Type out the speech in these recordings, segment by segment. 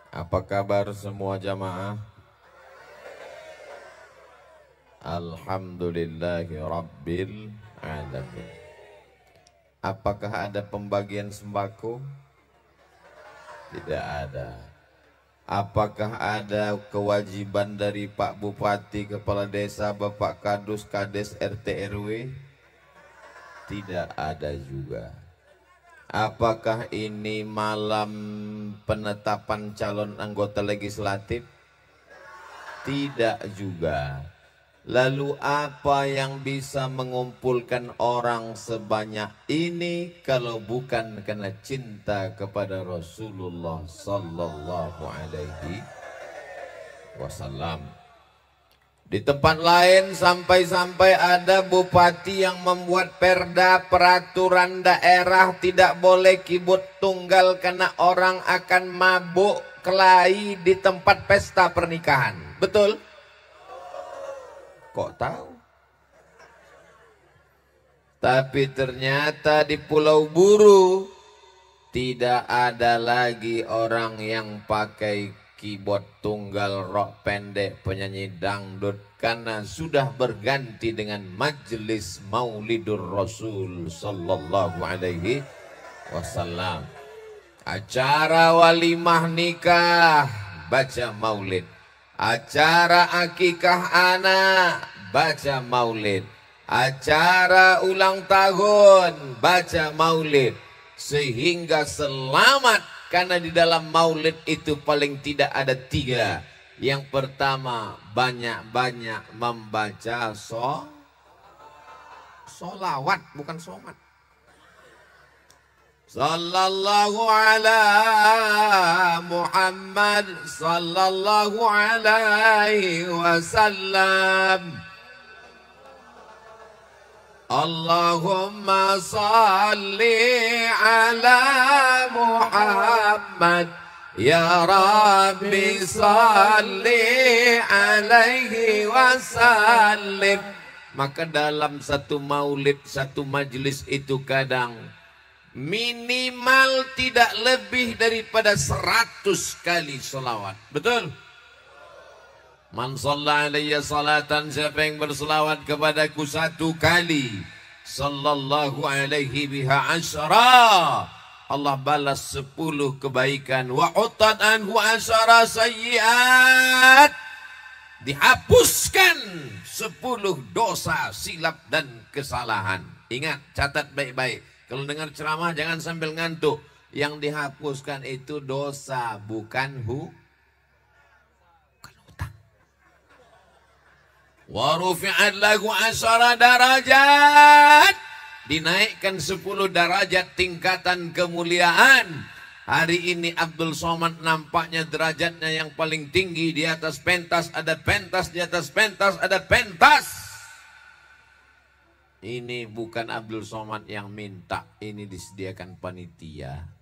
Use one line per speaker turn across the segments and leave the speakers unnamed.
Apa kabar semua jamaah? Alhamdulillahi Rabbil Alamin. Apakah ada pembagian sembako? Tidak ada. Apakah ada kewajiban dari Pak Bupati, Kepala Desa, Bapak Kadus, Kades, RT, RW? Tidak ada juga. Apakah ini malam penetapan calon anggota legislatif? Tidak juga. Lalu apa yang bisa mengumpulkan orang sebanyak ini kalau bukan karena cinta kepada Rasulullah Sallallahu Alaihi Wasallam? Di tempat lain sampai-sampai ada bupati yang membuat perda peraturan daerah tidak boleh kibut tunggal karena orang akan mabuk kelahi di tempat pesta pernikahan. Betul? Kok tahu? Tapi ternyata di Pulau Buru tidak ada lagi orang yang pakai keyboard tunggal, rok pendek, penyanyi dangdut, karena sudah berganti dengan majelis Maulidur Rasul Sallallahu Alaihi Wasallam. Acara walimah nikah baca maulid, acara akikah anak baca maulid, acara ulang tahun baca maulid, sehingga selamat. Karena di dalam maulid itu paling tidak ada 3. Yang pertama, banyak-banyak membaca solawat, bukan somat. Sallallahu ala Muhammad sallallahu alaihi wasallam. Allahumma salli ala Muhammad, ya Rabbi salli alaihi wasallim. Maka dalam satu maulid, satu majelis itu kadang minimal tidak lebih daripada 100 kali sholawat. Betul? Man shalla alayya salatan, siapa yang berselawat kepadaku 1 kali, sallallahu alaihi biha asyara, Allah balas 10 kebaikan. Wa utat anhu asyara sayyiat, dihapuskan 10 dosa, silap dan kesalahan. Ingat, catat baik-baik. Kalau dengar ceramah jangan sambil ngantuk. Yang dihapuskan itu dosa, bukan hutang. Wa rufi'at lahu asyara darajat, dinaikkan 10 derajat tingkatan kemuliaan. Hari ini Abdul Somad nampaknya derajatnya yang paling tinggi, di atas pentas ada pentas, di atas pentas ada pentas. Ini bukan Abdul Somad yang minta, ini disediakan panitia.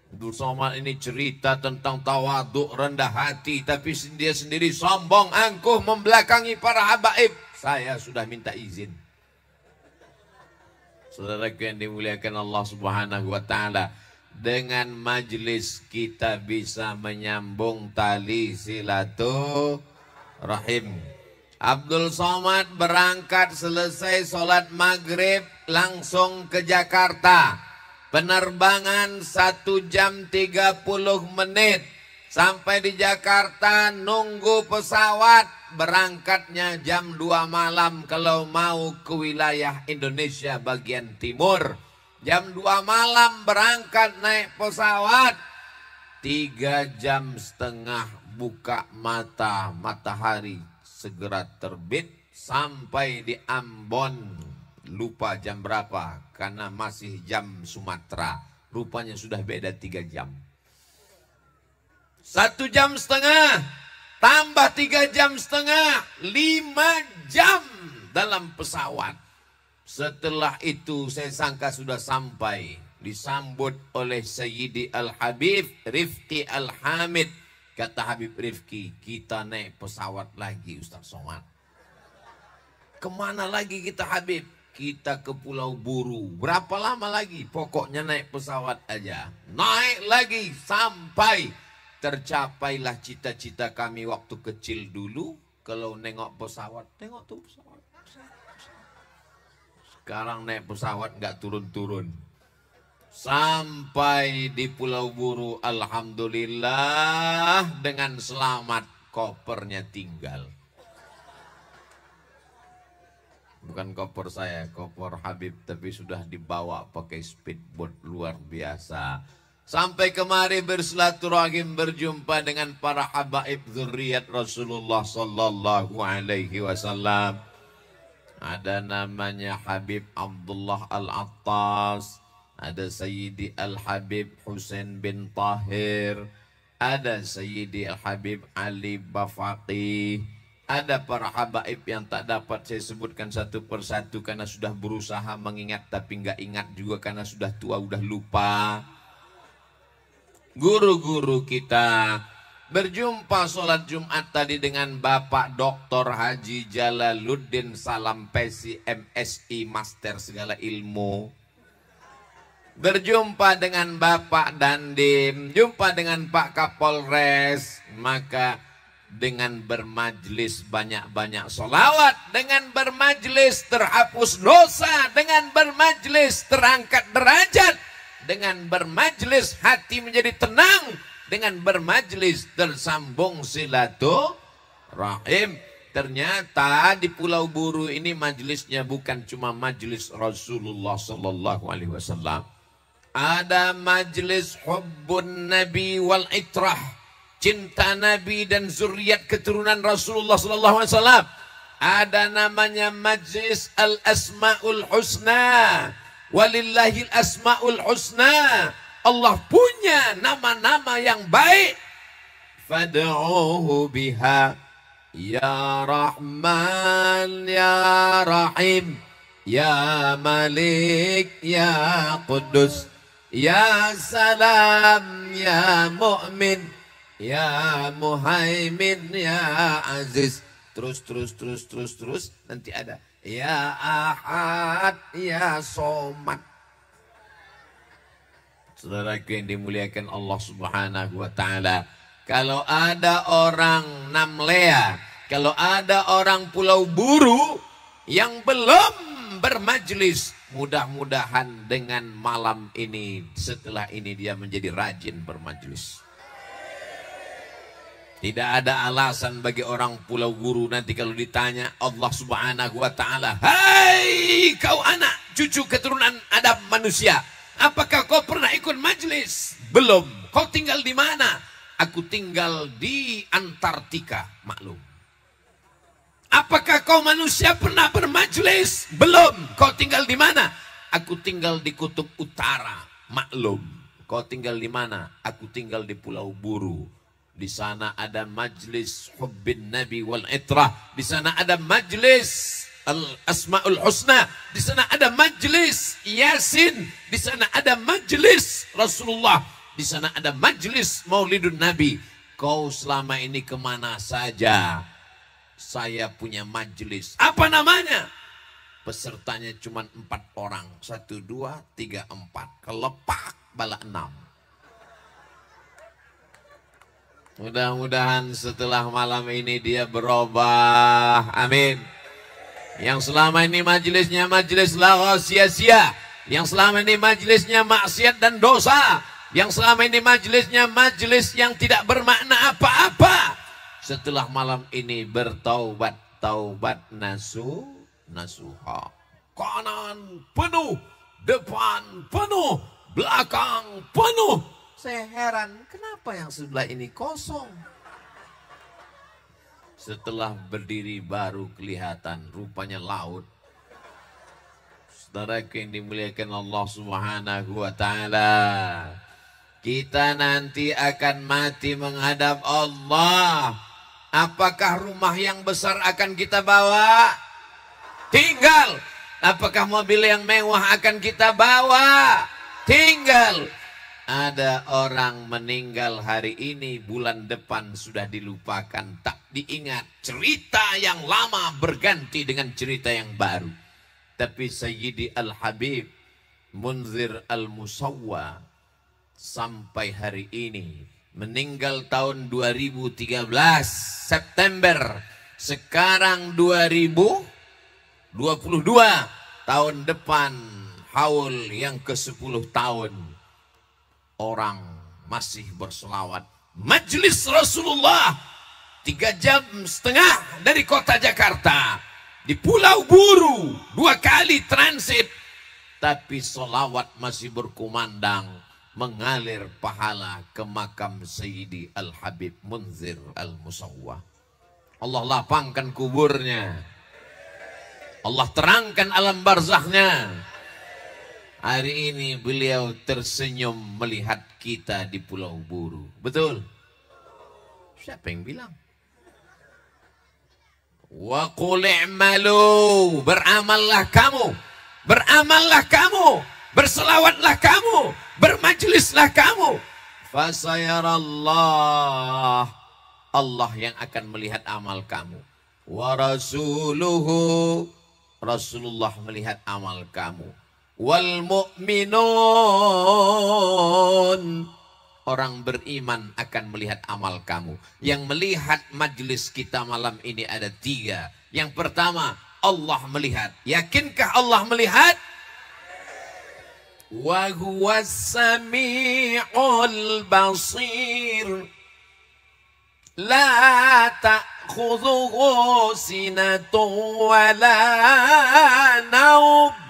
Abdul Somad ini cerita tentang tawaduk, rendah hati, tapi dia sendiri sombong, angkuh, membelakangi para habaib. Saya sudah minta izin. Saudaraku yang dimuliakan Allah Subhanahu wa Ta'ala, dengan majelis kita bisa menyambung tali silaturahim. Abdul Somad berangkat selesai sholat maghrib langsung ke Jakarta. Penerbangan 1 jam 30 menit. Sampai di Jakarta nunggu pesawat. Berangkatnya jam 2 malam kalau mau ke wilayah Indonesia bagian timur. Jam 2 malam berangkat naik pesawat. 3,5 jam buka mata, matahari segera terbit. Sampai di Ambon. Lupa jam berapa karena masih jam Sumatera. Rupanya sudah beda 3 jam. 1,5 jam tambah 3,5 jam, 5 jam dalam pesawat. Setelah itu saya sangka sudah sampai, disambut oleh Sayyidi Al-Habib Rifki Al-Hamid. Kata Habib Rifki, kita naik pesawat lagi Ustaz Somad. Kemana lagi kita Habib? Kita ke Pulau Buru. Berapa lama lagi? Pokoknya naik pesawat aja. Naik lagi sampai tercapailah cita-cita kami waktu kecil dulu. Kalau nengok pesawat, tengok tuh pesawat. Sekarang naik pesawat nggak turun-turun. Sampai di Pulau Buru, alhamdulillah dengan selamat, kopernya tinggal. Bukan koper saya, koper Habib, tapi sudah dibawa pakai speedboat luar biasa. Sampai kemari bersilaturahim, berjumpa dengan para habaib zuriat Rasulullah sallallahu alaihi wasallam. Ada namanya Habib Abdullah Al-Attas, ada Sayyidi Al-Habib Husain bin Tahir, ada Sayyidi Al-Habib Ali Bafaqih. Ada para habaib yang tak dapat saya sebutkan satu persatu karena sudah berusaha mengingat tapi nggak ingat juga karena sudah tua, udah lupa. Guru-guru kita. Berjumpa sholat Jumat tadi dengan Bapak Dr. Haji Jalaluddin Salampesi MSI, Master segala ilmu. Berjumpa dengan Bapak Dandim, jumpa dengan Pak Kapolres. Maka dengan bermajlis banyak-banyak sholawat, dengan bermajlis terhapus dosa, dengan bermajlis terangkat derajat, dengan bermajlis hati menjadi tenang, dengan bermajlis tersambung silaturahim. Ternyata di Pulau Buru ini majlisnya bukan cuma majlis Rasulullah sallallahu alaihi wasallam. Ada majlis hubbun nabi wal itrah, cinta Nabi dan zuriat keturunan Rasulullah sallallahu alaihi wasallam. Ada namanya majlis al-asmaul husna. Walillahil asmaul husna. Allah punya nama-nama yang baik. Fad'uhu biha ya Rahman ya Rahim ya Malik ya Quddus ya Salam ya Mu'min ya Muhaimin ya Aziz. Terus nanti ada ya Ahad ya Somad. Saudaraku yang dimuliakan Allah subhanahu wa ta'ala, kalau ada orang Namlea, kalau ada orang Pulau Buru yang belum bermajlis, mudah-mudahan dengan malam ini, setelah ini dia menjadi rajin bermajlis. Tidak ada alasan bagi orang Pulau Buru nanti kalau ditanya Allah subhanahu wa ta'ala, hai kau anak cucu keturunan Adam manusia, apakah kau pernah ikut majlis? Belum. Kau tinggal di mana? Aku tinggal di Antartika. Maklum. Apakah kau manusia pernah bermajlis? Belum. Kau tinggal di mana? Aku tinggal di Kutub Utara. Maklum. Kau tinggal di mana? Aku tinggal di Pulau Buru. Di sana ada majlis hubbin nabi wal itrah. Di sana ada majlis al-asmaul husna. Di sana ada majlis Yasin. Di sana ada majlis Rasulullah. Di sana ada majlis Maulidun Nabi. Kau selama ini kemana saja? Saya punya majlis. Apa namanya? Pesertanya cuma 4 orang. 1, 2, 3, 4. Kelepak bala 6. Mudah-mudahan setelah malam ini dia berubah. Amin. Yang selama ini majelisnya majelis lagha sia-sia, yang selama ini majelisnya maksiat dan dosa, yang selama ini majelisnya majelis yang tidak bermakna apa-apa, setelah malam ini bertaubat, taubat nasuha. Kanan penuh, depan penuh, belakang penuh. Saya heran, kenapa yang sebelah ini kosong? Setelah berdiri baru kelihatan, rupanya laut. Saudaraku yang dimuliakan Allah subhanahu wa ta'ala, kita nanti akan mati menghadap Allah. Apakah rumah yang besar akan kita bawa? Tinggal. Apakah mobil yang mewah akan kita bawa? Tinggal. Ada orang meninggal hari ini, bulan depan sudah dilupakan, tak diingat. Cerita yang lama berganti dengan cerita yang baru. Tapi Sayyidi Al-Habib Munzir Al-Musawwa sampai hari ini meninggal tahun 2013 September. Sekarang 2022, tahun depan haul yang ke-10 tahun. Orang masih berselawat. Majelis Rasulullah 3,5 jam dari kota Jakarta, di Pulau Buru 2 kali transit, tapi selawat masih berkumandang, mengalir pahala ke makam Sayyidi Al-Habib Munzir Al-Musawwah. Allah lapangkan kuburnya, Allah terangkan alam barzahnya. Hari ini beliau tersenyum melihat kita di Pulau Buru. Betul? Siapa yang bilang? Wa qul i'malu, beramallah kamu, beramallah kamu, berselawatlah kamu, bermajlislah kamu. Fasayarallah, Allah yang akan melihat amal kamu. Wa rasuluhu, Rasulullah melihat amal kamu. Wal mu'minun, orang beriman akan melihat amal kamu. Yang melihat majlis kita malam ini ada 3. Yang pertama, Allah melihat. Yakinkah Allah melihat? Wa huwas sami'ul basir. La ta'khudhuhu sinatun wa la naum.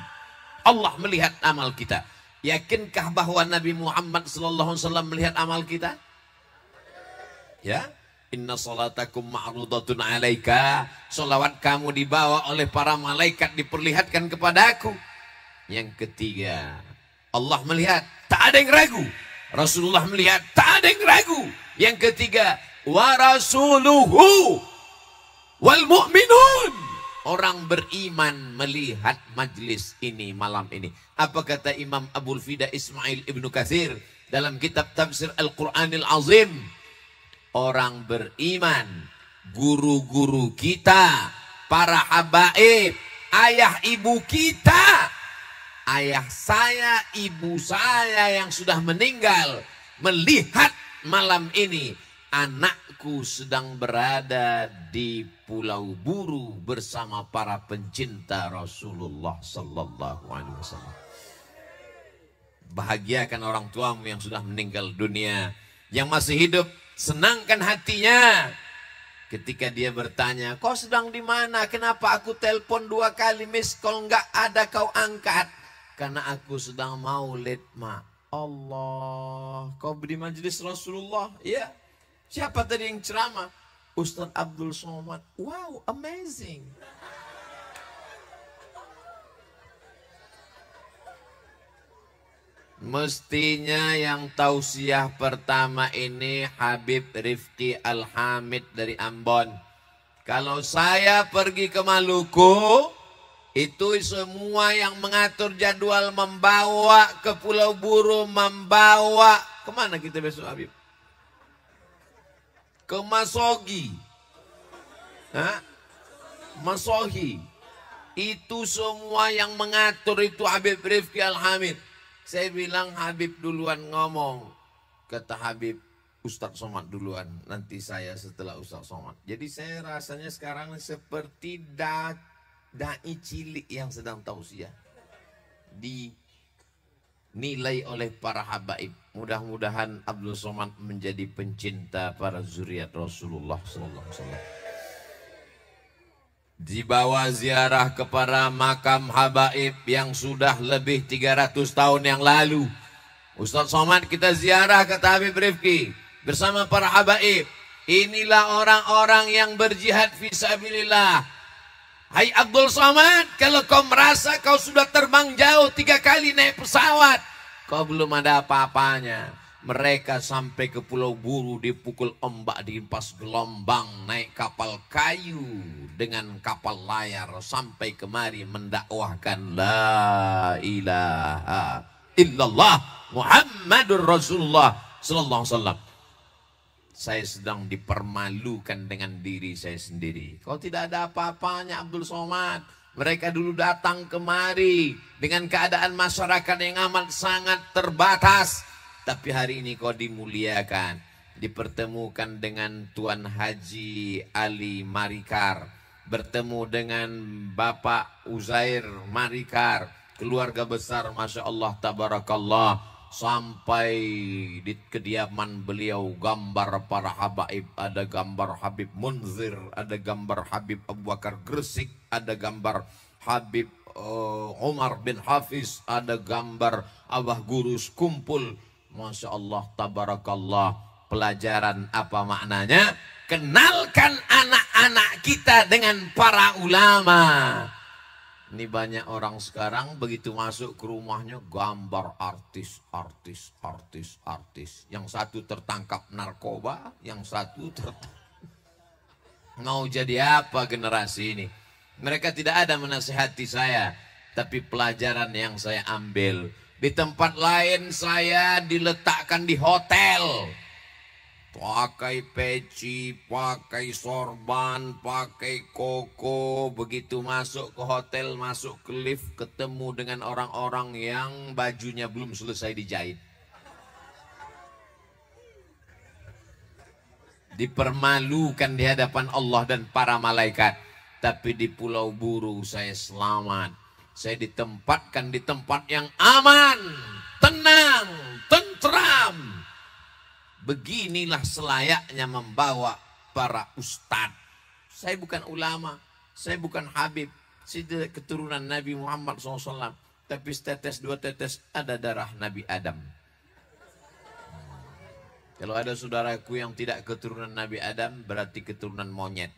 Allah melihat amal kita. Yakinkah bahwa Nabi Muhammad SAW melihat amal kita? Ya, inna salatakum ma'rudatun alaika. Salawat kamu dibawa oleh para malaikat, diperlihatkan kepadaku. Yang ketiga, Allah melihat, tak ada yang ragu. Rasulullah melihat, tak ada yang ragu. Yang ketiga, wa rasuluhu wal mu'minun. Orang beriman melihat majlis ini malam ini. Apa kata Imam Abul Fida Ismail Ibnu Katsir dalam kitab tafsir Al-Quranil Azim? Orang beriman, guru-guru kita, para habaib, ayah ibu kita, ayah saya, ibu saya yang sudah meninggal, melihat malam ini anakku sedang berada di Pulau Buru bersama para pencinta Rasulullah Sallallahu Alaihi Wasallam. Bahagiakan orang tuamu yang sudah meninggal dunia. Yang masih hidup, senangkan hatinya. Ketika dia bertanya, kau sedang di mana? Kenapa aku telepon 2 kali miss call nggak ada kau angkat? Karena aku sedang maulid, ma. Allah, kau di majelis Rasulullah? Iya. Siapa tadi yang ceramah? Ustaz Abdul Somad. Wow, amazing. Mestinya yang tausiah pertama ini Habib Rifki Al-Hamid dari Ambon. Kalau saya pergi ke Maluku, itu semua yang mengatur jadwal membawa ke Pulau Buru, membawa kemana kita besok Habib? Ke Masogi. Hah? Masohi. Itu semua yang mengatur itu Habib Rifki Al-Hamid. Saya bilang Habib duluan ngomong. Kata Habib, Ustadz Somad duluan. Nanti saya setelah Ustadz Somad. Jadi saya rasanya sekarang seperti da'i cilik yang sedang tausiah. Dinilai oleh para habaib. Mudah-mudahan Abdul Somad menjadi pencinta para zuriat Rasulullah SAW. Dibawa ziarah kepada makam habaib yang sudah lebih 300 tahun yang lalu. Ustaz Somad kita ziarah ke Habib Rifki bersama para habaib. Inilah orang-orang yang berjihad fisabilillah. Hai Abdul Somad, kalau kau merasa kau sudah terbang jauh 3 kali naik pesawat, kau belum ada apa-apanya. Mereka sampai ke Pulau Buru dipukul ombak, dihempas gelombang, naik kapal kayu dengan kapal layar sampai kemari mendakwahkan la ilaha illallah Muhammadur Rasulullah sallallahu alaihi wasallam. Saya sedang dipermalukan dengan diri saya sendiri. Kalau tidak ada apa-apanya Abdul Somad, mereka dulu datang kemari dengan keadaan masyarakat yang amat sangat terbatas. Tapi hari ini kau dimuliakan. dipertemukan dengan Tuan Haji Ali Marikar, bertemu dengan Bapak Uzair Marikar, keluarga besar, Masya Allah, tabarakallah, sampai di kediaman beliau gambar para habaib, ada gambar Habib Munzir, ada gambar Habib Abu Bakar Gresik, ada gambar Habib Umar bin Hafiz, ada gambar Abah Gurus kumpul. Masya Allah, tabarakallah. Pelajaran apa maknanya? Kenalkan anak-anak kita dengan para ulama. Ini banyak orang sekarang begitu masuk ke rumahnya gambar artis. Yang satu tertangkap narkoba, yang satu mau jadi apa generasi ini? Mereka tidak ada menasihati saya, tapi pelajaran yang saya ambil. Di tempat lain saya diletakkan di hotel. Pakai peci, pakai sorban, pakai koko. Begitu masuk ke hotel, masuk ke lift, ketemu dengan orang-orang yang bajunya belum selesai dijahit. Dipermalukan di hadapan Allah dan para malaikat. Tapi di Pulau Buru saya selamat. Saya ditempatkan di tempat yang aman, tenang, tentram. Beginilah selayaknya membawa para ustadz. Saya bukan ulama, saya bukan habib, saya tidak keturunan Nabi Muhammad SAW. Tapi setetes dua tetes ada darah Nabi Adam. Kalau ada saudaraku yang tidak keturunan Nabi Adam, berarti keturunan monyet.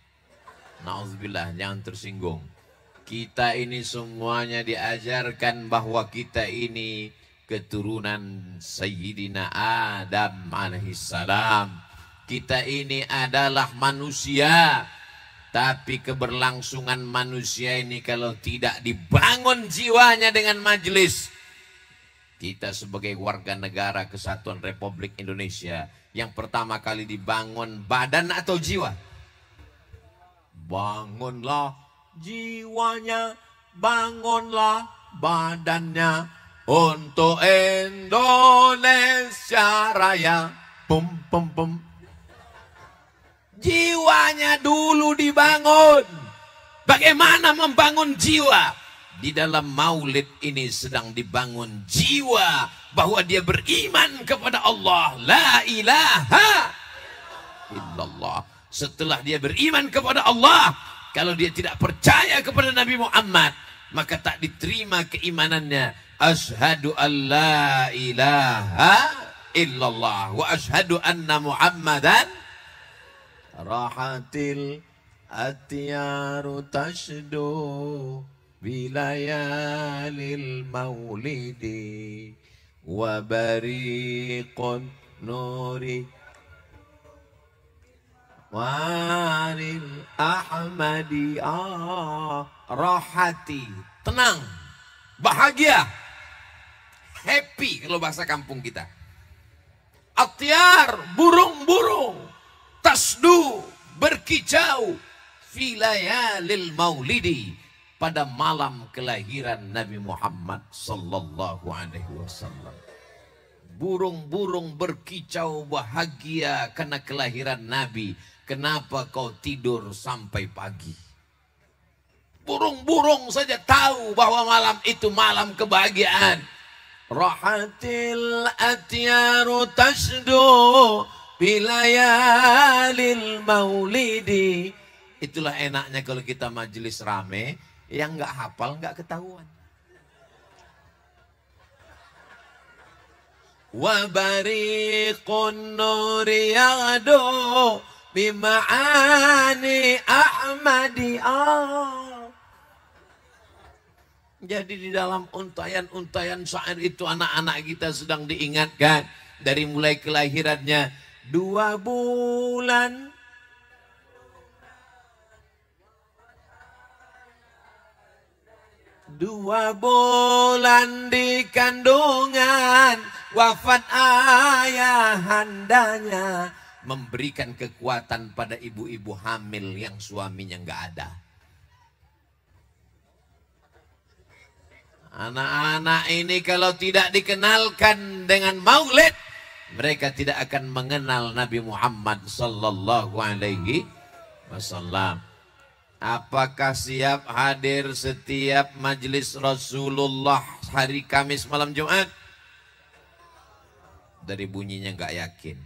Nauzubillah, jangan tersinggung. Kita ini semuanya diajarkan bahwa kita ini keturunan Sayyidina Adam alaihissalam. Kita ini adalah manusia, tapi keberlangsungan manusia ini kalau tidak dibangun jiwanya dengan majelis. Kita sebagai warga negara Kesatuan Republik Indonesia, yang pertama kali dibangun badan atau jiwa? Bangunlah jiwanya, bangunlah badannya, untuk Indonesia Raya. Pum pum pum. Jiwanya dulu dibangun. Bagaimana membangun jiwa? Di dalam maulid ini sedang dibangun jiwa bahwa dia beriman kepada Allah. La ilaha illallah. Setelah dia beriman kepada Allah, kalau dia tidak percaya kepada Nabi Muhammad, maka tak diterima keimanannya. Ashhadu an la ilaha illallah wa ashhadu anna Muhammadan rahatil atyaru tashdu bilayalil maulidi wa bariqun nuri waril ahmadi. Rahati, tenang, bahagia, happy kalau bahasa kampung kita. Atyar, burung-burung, tasdu, berkicau, filayalil maulidi, pada malam kelahiran Nabi Muhammad sallallahu alaihi wasallam. Burung-burung berkicau bahagia karena kelahiran Nabi. Kenapa kau tidur sampai pagi? Burung-burung saja tahu bahwa malam itu malam kebahagiaan. Rahatil atyaru tashdu bilayalil maulidi. Itulah enaknya kalau kita majelis rame, yang nggak hafal nggak ketahuan. Wa bariqun nuri yagdu bima'ani ahmadi. Jadi di dalam untayan-untayan syair itu anak-anak kita sedang diingatkan dari mulai kelahirannya 2 bulan. Dua bulan di kandungan, wafat ayahandanya, memberikan kekuatan pada ibu-ibu hamil yang suaminya nggak ada. Anak-anak ini kalau tidak dikenalkan dengan maulid, mereka tidak akan mengenal Nabi Muhammad sallallahu alaihi wasallam. Apakah siap hadir setiap majelis Rasulullah hari Kamis malam Jumat? Dari bunyinya nggak yakin.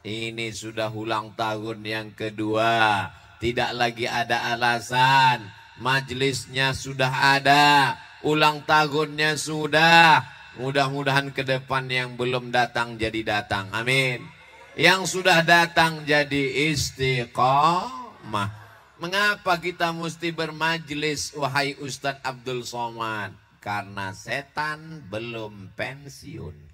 Ini sudah ulang tahun yang kedua. Tidak lagi ada alasan. Majelisnya sudah ada. Ulang tahunnya sudah. Mudah-mudahan ke depan yang belum datang jadi datang. Amin. Yang sudah datang jadi istiqomah. Mengapa kita mesti bermajelis, wahai Ustadz Abdul Somad? Karena setan belum pensiun.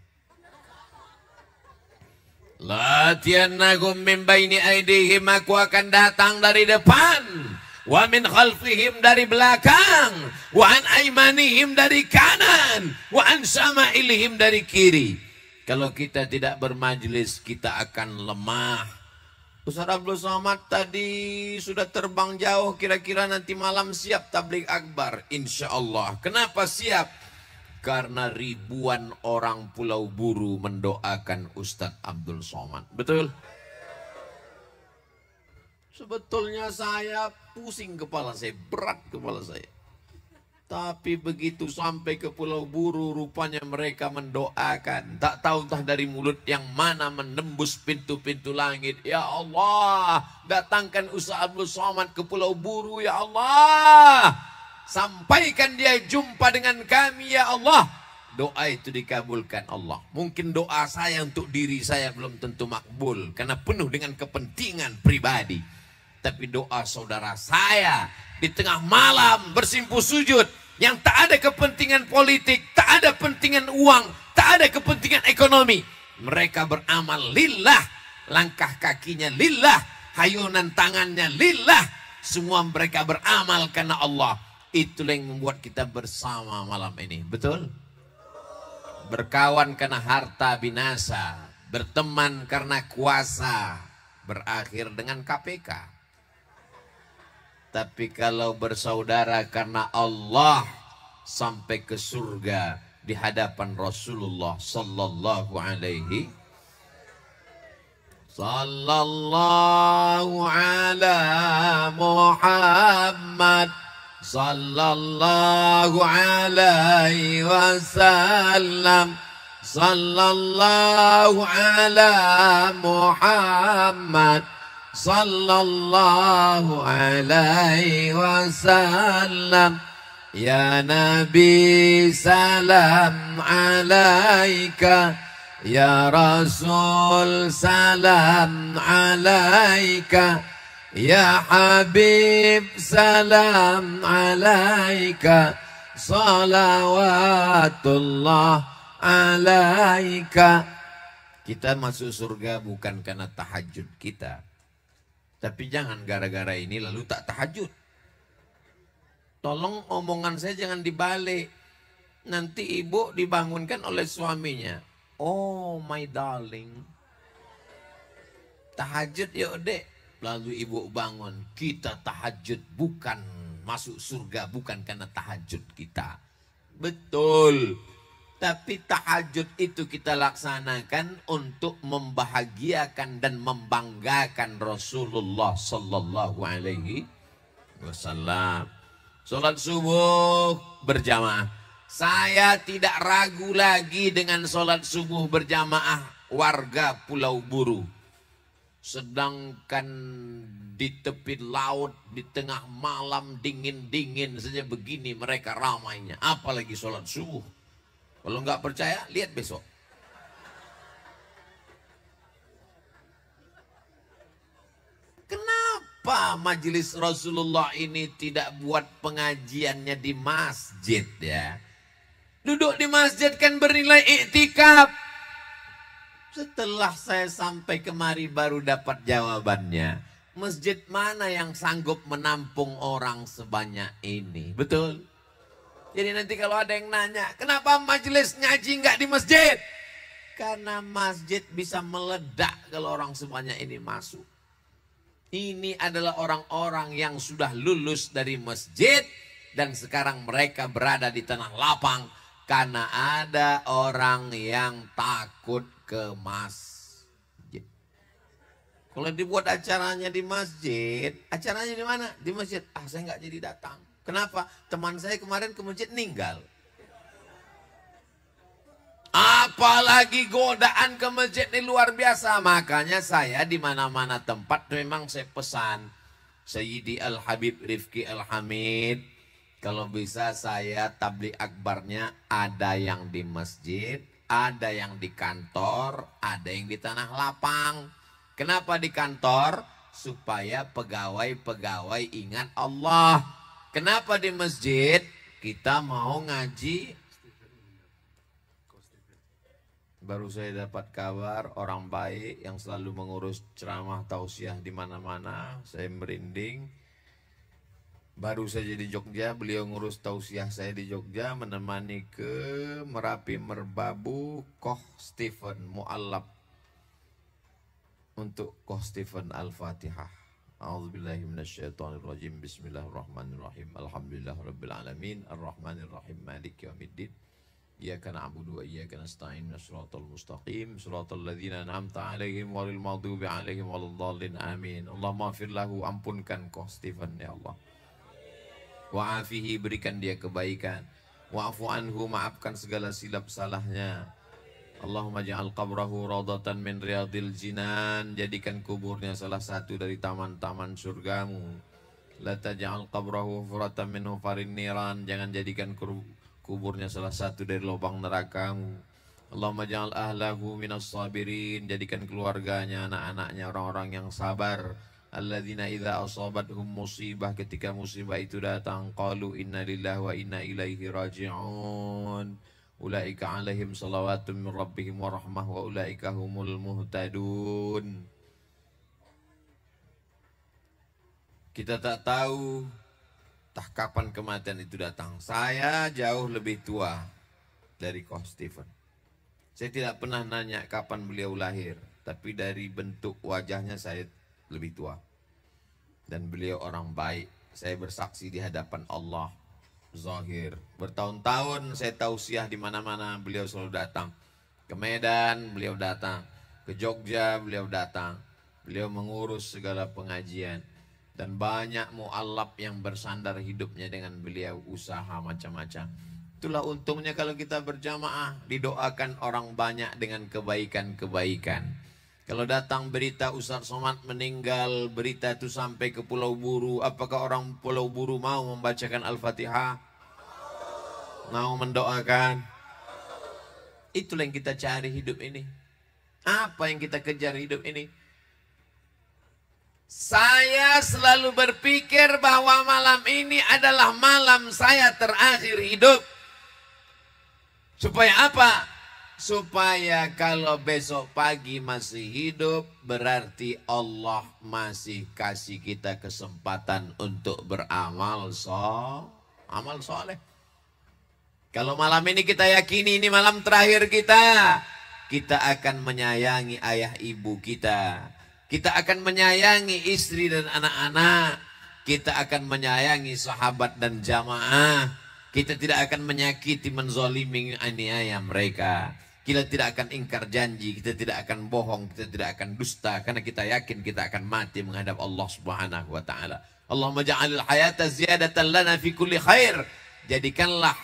Latiyannakum min baini aidihim, aku akan datang dari depan, wa min khalfihim dari belakang, wa an aimanihim dari kanan, wa an sama'ilihim dari kiri. Kalau kita tidak bermajelis, kita akan lemah. Ustaz Abdul Somad tadi sudah terbang jauh, kira-kira nanti malam siap tabligh akbar, insya Allah. Kenapa siap? Karena ribuan orang Pulau Buru mendoakan Ustadz Abdul Somad. Betul? Sebetulnya saya pusing kepala saya, berat kepala saya. Tapi begitu sampai ke Pulau Buru, rupanya mereka mendoakan. Tak tahu entah dari mulut yang mana menembus pintu-pintu langit. Ya Allah, datangkan Ustadz Abdul Somad ke Pulau Buru, ya Allah. Sampaikan dia jumpa dengan kami, ya Allah. Doa itu dikabulkan Allah. Mungkin doa saya untuk diri saya belum tentu makbul, karena penuh dengan kepentingan pribadi. Tapi doa saudara saya di tengah malam bersimpuh sujud, yang tak ada kepentingan politik, tak ada kepentingan uang, tak ada kepentingan ekonomi. Mereka beramal lillah. Langkah kakinya lillah. Hayunan tangannya lillah. Semua mereka beramal karena Allah. Itulah yang membuat kita bersama malam ini. Betul? Berkawan karena harta binasa, berteman karena kuasa, berakhir dengan KPK. Tapi kalau bersaudara karena Allah, sampai ke surga di hadapan Rasulullah sallallahu alaihi sallallahu ala Muhammad sallallahu alaihi wasallam, sallallahu ala Muhammad sallallahu alaihi wasallam. Ya Nabi salam alaika, ya Rasul salam alaika, ya Habib salam alaika, salawatullah alaika. Kita masuk surga bukan karena tahajud kita. Tapi jangan gara-gara ini lalu tak tahajud. Tolong omongan saya jangan dibalik. Nanti ibu dibangunkan oleh suaminya. Oh my darling, tahajud yuk dek. Lalu ibu bangun, kita tahajud bukan masuk surga, bukan karena tahajud kita. Betul. Tapi tahajud itu kita laksanakan untuk membahagiakan dan membanggakan Rasulullah sallallahu alaihi wasallam. Salat subuh berjamaah. Saya tidak ragu lagi dengan salat subuh berjamaah warga Pulau Buru. Sedangkan di tepi laut, di tengah malam dingin-dingin saja begini mereka ramainya. Apalagi sholat subuh. Kalau nggak percaya, lihat besok. Kenapa majelis Rasulullah ini tidak buat pengajiannya di masjid ya? Duduk di masjid kan bernilai iktikaf. Setelah saya sampai kemari baru dapat jawabannya. Masjid mana yang sanggup menampung orang sebanyak ini? Betul? Jadi nanti kalau ada yang nanya, kenapa majelis ngaji nggak di masjid? Karena masjid bisa meledak kalau orang sebanyak ini masuk. Ini adalah orang-orang yang sudah lulus dari masjid dan sekarang mereka berada di tanah lapang. Karena ada orang yang takut ke masjid. Kalau dibuat acaranya di masjid, acaranya di mana? Di masjid. Ah, saya nggak jadi datang. Kenapa? Teman saya kemarin ke masjid meninggal. Apalagi godaan ke masjid ini luar biasa. Makanya saya di mana-mana tempat memang saya pesan Sayyidi Al-Habib Rifki Al-Hamid, kalau bisa saya tabligh akbarnya ada yang di masjid, ada yang di kantor, ada yang di tanah lapang. Kenapa di kantor? Supaya pegawai-pegawai ingat Allah. Kenapa di masjid? Kita mau ngaji. Baru saya dapat kabar orang baik yang selalu mengurus ceramah tausiah di mana-mana. Saya merinding. Baru saja di Jogja, beliau ngurus tausiah saya di Jogja, menemani ke Merapi Merbabu Koh Stephen Mu'allab untuk Koh Stephen Al-Fatihah. A'udzubillahi minasyaitonirrajim. Bismillahirrahmanirrahim. Alhamdulillahirabbil alamin. Arrahmanirrahim. Maliki yaumiddin. Iyyaka na'budu wa iyyaka nasta'in. Shiratal mustaqim. Shiratal ladzina an'amta 'alaihim ghairil maghdubi 'alaihim waladdallin. Amin. Allahumma ighfir lahu, ampunkan Koh Stephen ya Allah. Wa'afihi, berikan dia kebaikan. Wa'fu anhu, maafkan segala silap salahnya. Allahumma ja'al qabrahu radatan min riyadil jinan, jadikan kuburnya salah satu dari taman-taman surgamu. La taj'al qabrahu hufratan min hufarin niran, jangan jadikan kuburnya salah satu dari lubang nerakamu. Allahumma ja'al ahlahu minas sabirin, jadikan keluarganya, anak-anaknya orang-orang yang sabar. Alladzina idza asabathum musibah, ketika musibah itu datang, qalu inna lillahi wa inna ilaihi raji'un. Ulaika alaihim salawatun min rabbihim wa rahmah wa ulaika humul muhtadun. Kita tak tahu tak kapan kematian itu datang. Saya jauh lebih tua dari Koh Stephen. Saya tidak pernah nanya kapan beliau lahir, tapi dari bentuk wajahnya saya lebih tua. Dan beliau orang baik. Saya bersaksi di hadapan Allah zahir. Bertahun-tahun saya tausiah di mana-mana, beliau selalu datang. Ke Medan beliau datang, ke Jogja beliau datang. Beliau mengurus segala pengajian. Dan banyak mu'allab yang bersandar hidupnya dengan beliau, usaha macam-macam. Itulah untungnya kalau kita berjamaah, didoakan orang banyak dengan kebaikan-kebaikan. Kalau datang berita Ustaz Somad meninggal, berita itu sampai ke Pulau Buru, apakah orang Pulau Buru mau membacakan Al-Fatihah? Mau mendoakan? Itulah yang kita cari hidup ini. Apa yang kita kejar hidup ini? Saya selalu berpikir bahwa malam ini adalah malam saya terakhir hidup. Supaya apa? Supaya kalau besok pagi masih hidup, berarti Allah masih kasih kita kesempatan untuk beramal amal soleh. Kalau malam ini kita yakini ini malam terakhir kita akan menyayangi ayah ibu kita. Kita akan menyayangi istri dan anak-anak. Kita akan menyayangi sahabat dan jamaah. Kita tidak akan menyakiti, menzalimi, aniaya mereka. Kita tidak akan ingkar janji, kita tidak akan bohong, kita tidak akan dusta. Karena kita yakin kita akan mati menghadap Allah Subhanahu wa ta'ala. Allahumma ja'alil hayata ziyadatan lana fi kulli khair. Jadikanlah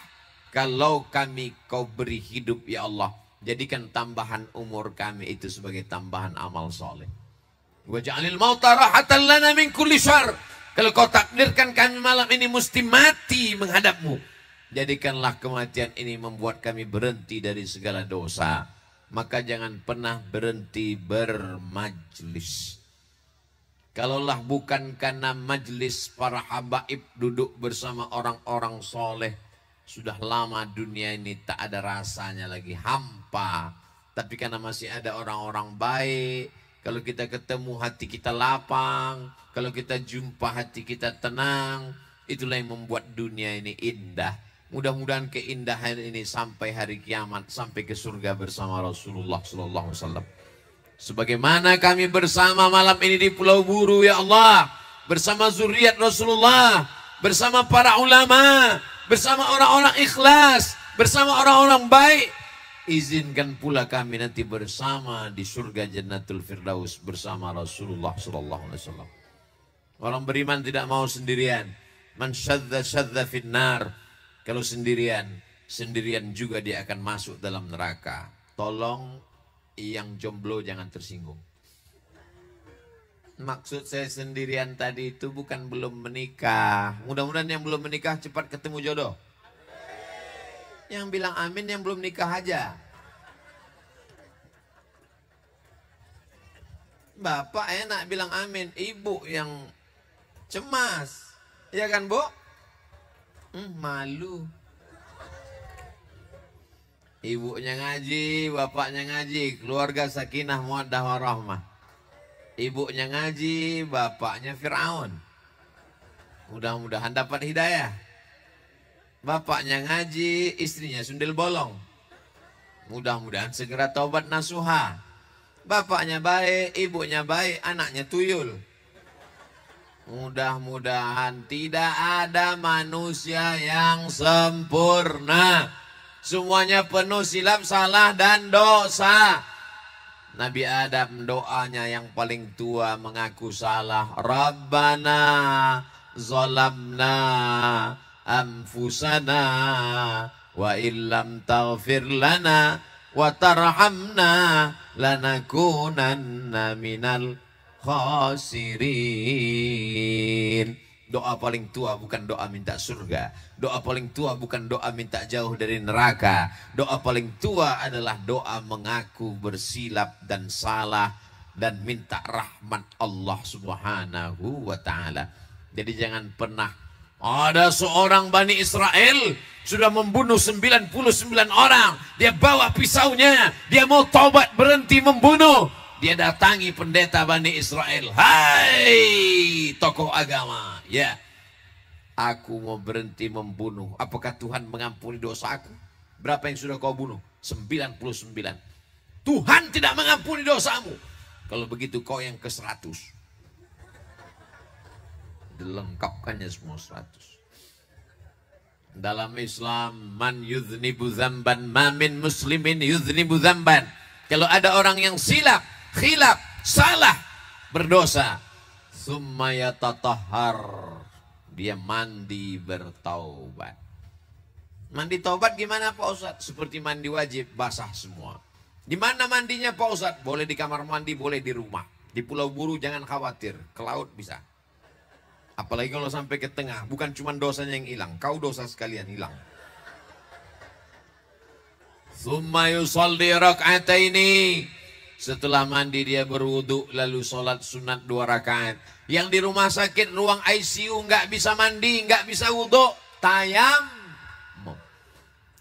kalau kami kau beri hidup ya Allah, jadikan tambahan umur kami itu sebagai tambahan amal soleh. Wa ja'alil mauta rahatan lana min kulli syarr. Kalau kau takdirkan kami malam ini mesti mati menghadapmu, jadikanlah kematian ini membuat kami berhenti dari segala dosa. Maka jangan pernah berhenti bermajlis. Kalaulah bukan karena majlis para habaib duduk bersama orang-orang soleh, sudah lama dunia ini tak ada rasanya lagi, hampa. Tapi karena masih ada orang-orang baik, kalau kita ketemu hati kita lapang, kalau kita jumpa hati kita tenang, itulah yang membuat dunia ini indah. Mudah-mudahan keindahan ini sampai hari kiamat, sampai ke surga bersama Rasulullah SAW. Sebagaimana kami bersama malam ini di Pulau Buru ya Allah, bersama zuriat Rasulullah, bersama para ulama, bersama orang-orang ikhlas, bersama orang-orang baik. Izinkan pula kami nanti bersama di surga Jannatul Firdaus bersama Rasulullah sallallahu alaihi wasallam. Orang beriman tidak mau sendirian. Man syadza syadza finnar. Kalau sendirian, sendirian juga dia akan masuk dalam neraka. Tolong yang jomblo jangan tersinggung. Maksud saya sendirian tadi itu bukan belum menikah. Mudah-mudahan yang belum menikah cepat ketemu jodoh. Yang bilang amin yang belum nikah aja. Bapak enak bilang amin, ibu yang cemas. Ya kan, Bu? Malu. Ibunya ngaji, bapaknya ngaji, keluarga sakinah mawaddah warahmah. Ibunya ngaji, bapaknya Fir'aun. Mudah-mudahan dapat hidayah. Bapaknya ngaji, istrinya sundel bolong. Mudah-mudahan segera taubat nasuha. Bapaknya baik, ibunya baik, anaknya tuyul. Mudah-mudahan tidak ada manusia yang sempurna. Semuanya penuh silap, salah, dan dosa. Nabi Adam doanya yang paling tua mengaku salah. Rabbana zalamna anfusana wa illam taghfir lana wa tarhamna lanakunanna minal khasirin. Doa paling tua bukan doa minta surga. Doa paling tua bukan doa minta jauh dari neraka. Doa paling tua adalah doa mengaku bersilap dan salah dan minta rahmat Allah Subhanahu wa ta'ala. Jadi jangan pernah ada seorang Bani Israel sudah membunuh 99 orang. Dia bawa pisaunya, dia mau taubat berhenti membunuh. Dia datangi pendeta Bani Israel. Hai tokoh agama, ya, aku mau berhenti membunuh. Apakah Tuhan mengampuni dosa aku? Berapa yang sudah kau bunuh? 99. Tuhan tidak mengampuni dosamu. Kalau begitu kau yang ke-100. Dilengkapkannya semua 100. Dalam Islam, man yudhnibu dzamban ma min muslimin yudhnibu dzamban. Kalau ada orang yang silap, khilaf, salah, berdosa, summa yatatahhar, dia mandi bertaubat. Mandi taubat gimana Pak Ustadz? Seperti mandi wajib, basah semua. Di mana mandinya Pak Ustadz? Boleh di kamar mandi, boleh di rumah. Di Pulau Buru jangan khawatir, ke laut bisa. Apalagi kalau sampai ke tengah, bukan cuma dosanya yang hilang, kau dosa sekalian hilang. Summa yusalli rak'ataini. Setelah mandi dia berwudu lalu sholat sunat 2 rakaat. Yang di rumah sakit ruang ICU nggak bisa mandi, nggak bisa wudu, tayammum.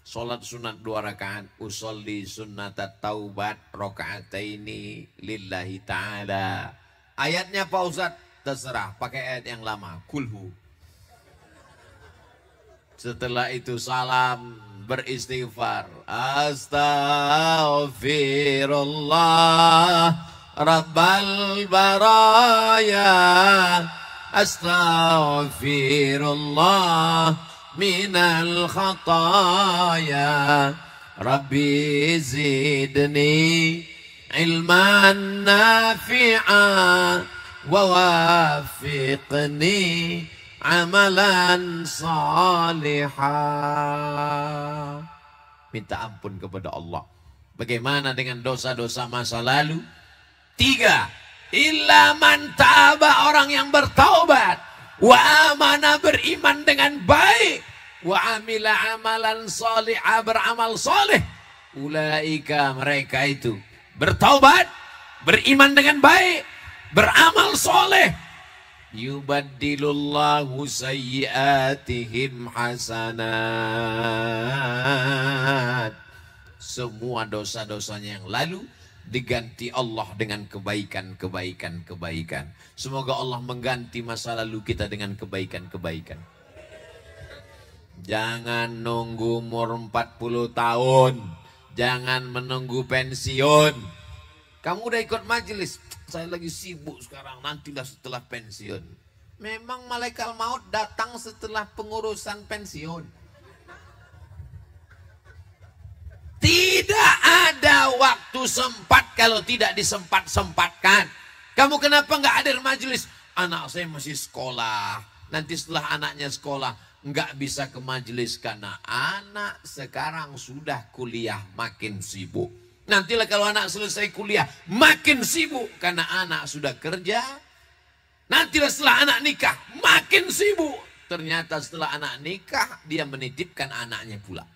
Sholat sunat 2 rakaat. Usolli sunnatat taubat rakaataini lillahi ta'ala. Ayatnya Pak Ustadz terserah, pakai ayat yang lama, kulhu. Setelah itu salam, beristighfar. Astaghfirullah Rabbal baraya. Astaghfirullah minal khataya. Rabbi zidni ilman nafi'an wa wafiqni amalan salihah. Minta ampun kepada Allah. Bagaimana dengan dosa-dosa masa lalu? 3. Illa man taba, orang yang bertaubat. Wa amana, beriman dengan baik. Wa amila amalan salihah, beramal saleh. Ulaika, mereka itu bertaubat, beriman dengan baik, beramal saleh. Yubaddilullahu sayyiatihim hasanat. Semua dosa-dosanya yang lalu diganti Allah dengan kebaikan-kebaikan. Semoga Allah mengganti masa lalu kita dengan kebaikan-kebaikan. Jangan nunggu umur 40 tahun. Jangan menunggu pensiun. Kamu udah ikut majelis, saya lagi sibuk sekarang, nantilah setelah pensiun. Memang malaikat maut datang setelah pengurusan pensiun. ada waktu sempat kalau tidak disempat-sempatkan. Kamu kenapa nggak hadir majelis? Anak saya masih sekolah. Nanti setelah anaknya sekolah nggak bisa ke majelis karena anak sekarang sudah kuliah makin sibuk. Nantilah kalau anak selesai kuliah makin sibuk karena anak sudah kerja. Nantilah setelah anak nikah makin sibuk. Ternyata setelah anak nikah dia menitipkan anaknya pula.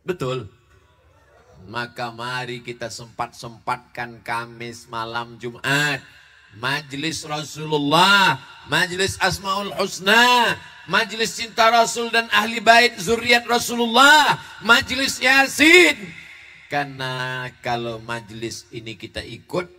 Betul. Maka mari kita sempat-sempatkan Kamis malam Jumat. Majelis Rasulullah, majelis Asmaul Husna, majelis cinta Rasul dan ahli bait zuriat Rasulullah, majelis Yasin. Karena kalau majelis ini kita ikut,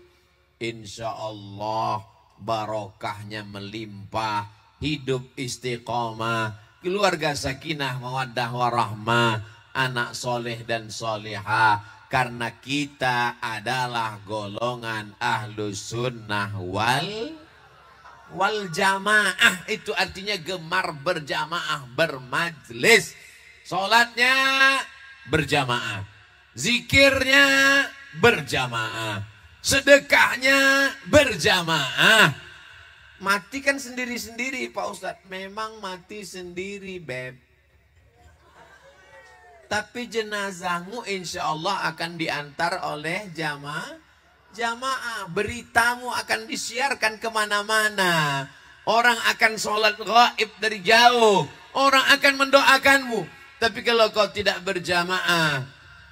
insya Allah barokahnya melimpah, hidup istiqomah, keluarga sakinah mawaddah warahmah, anak soleh dan solehah. Karena kita adalah golongan ahlu sunnah wal jamaah. Itu artinya gemar berjamaah, bermajlis. Sholatnya berjamaah, zikirnya berjamaah, sedekahnya berjamaah. Mati kan sendiri-sendiri Pak Ustadz. Memang mati sendiri Beb. Tapi jenazahmu insya Allah akan diantar oleh jamaah. Beritamu akan disiarkan kemana-mana. Orang akan sholat gaib dari jauh. Orang akan mendoakanmu. Tapi kalau kau tidak berjamaah,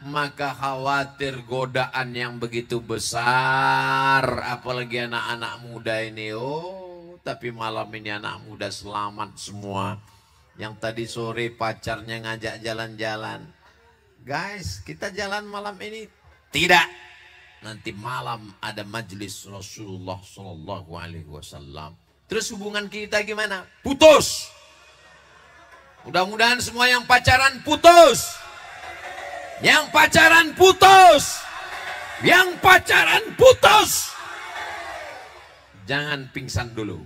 maka khawatir godaan yang begitu besar. Apalagi anak-anak muda ini. Oh, tapi malam ini anak muda selamat semua. Yang tadi sore pacarnya ngajak jalan-jalan. Guys, kita jalan malam ini. Tidak. Nanti malam ada majelis Rasulullah SAW. Terus hubungan kita gimana? Putus. Mudah-mudahan semua yang pacaran putus. Yang pacaran putus. Yang pacaran putus. Jangan pingsan dulu.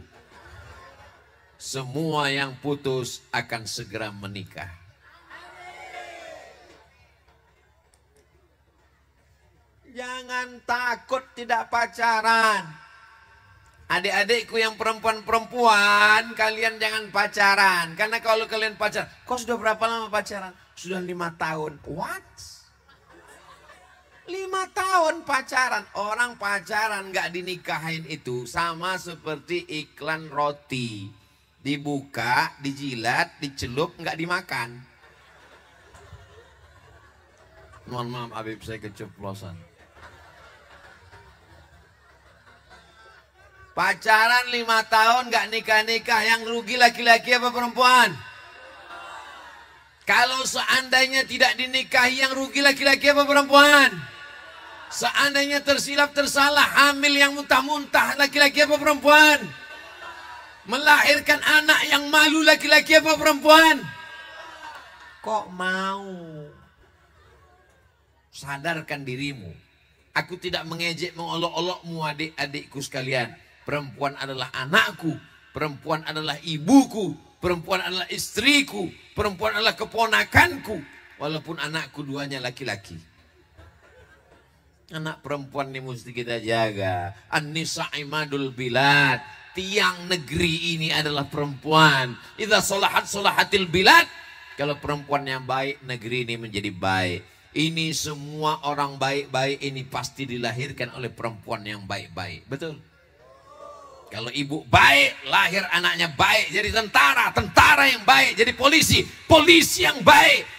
Semua yang putus akan segera menikah. Jangan takut tidak pacaran. Adik-adikku yang perempuan-perempuan, kalian jangan pacaran. Karena kalau kalian pacaran, kau sudah berapa lama pacaran? Sudah 5 tahun. What? 5 tahun pacaran. Orang pacaran gak dinikahin itu sama seperti iklan roti. Dibuka, dijilat, dicelup, nggak dimakan. Mohon maaf Habib, saya keceplosan. Pacaran 5 tahun nggak nikah-nikah, yang rugi laki-laki apa perempuan? Kalau seandainya tidak dinikahi, yang rugi laki-laki apa perempuan? Seandainya tersilap, tersalah, hamil yang muntah-muntah, laki-laki apa perempuan? Melahirkan anak yang malu, laki-laki apa perempuan? Kok mau? Sadarkan dirimu. Aku tidak mengejek, mengolok-olokmu adik-adikku sekalian. Perempuan adalah anakku. Perempuan adalah ibuku. Perempuan adalah istriku. Perempuan adalah keponakanku. Walaupun anakku duanya laki-laki. Anak perempuan ini mesti kita jaga. An-nisa imadul bilad. Tiang negeri ini adalah perempuan. Idza sholahat sholahatil bilad. Kalau perempuan yang baik, negeri ini menjadi baik. Ini semua orang baik-baik ini pasti dilahirkan oleh perempuan yang baik-baik. Betul? Kalau ibu baik, lahir anaknya baik. Jadi tentara, tentara yang baik. Jadi polisi, polisi yang baik.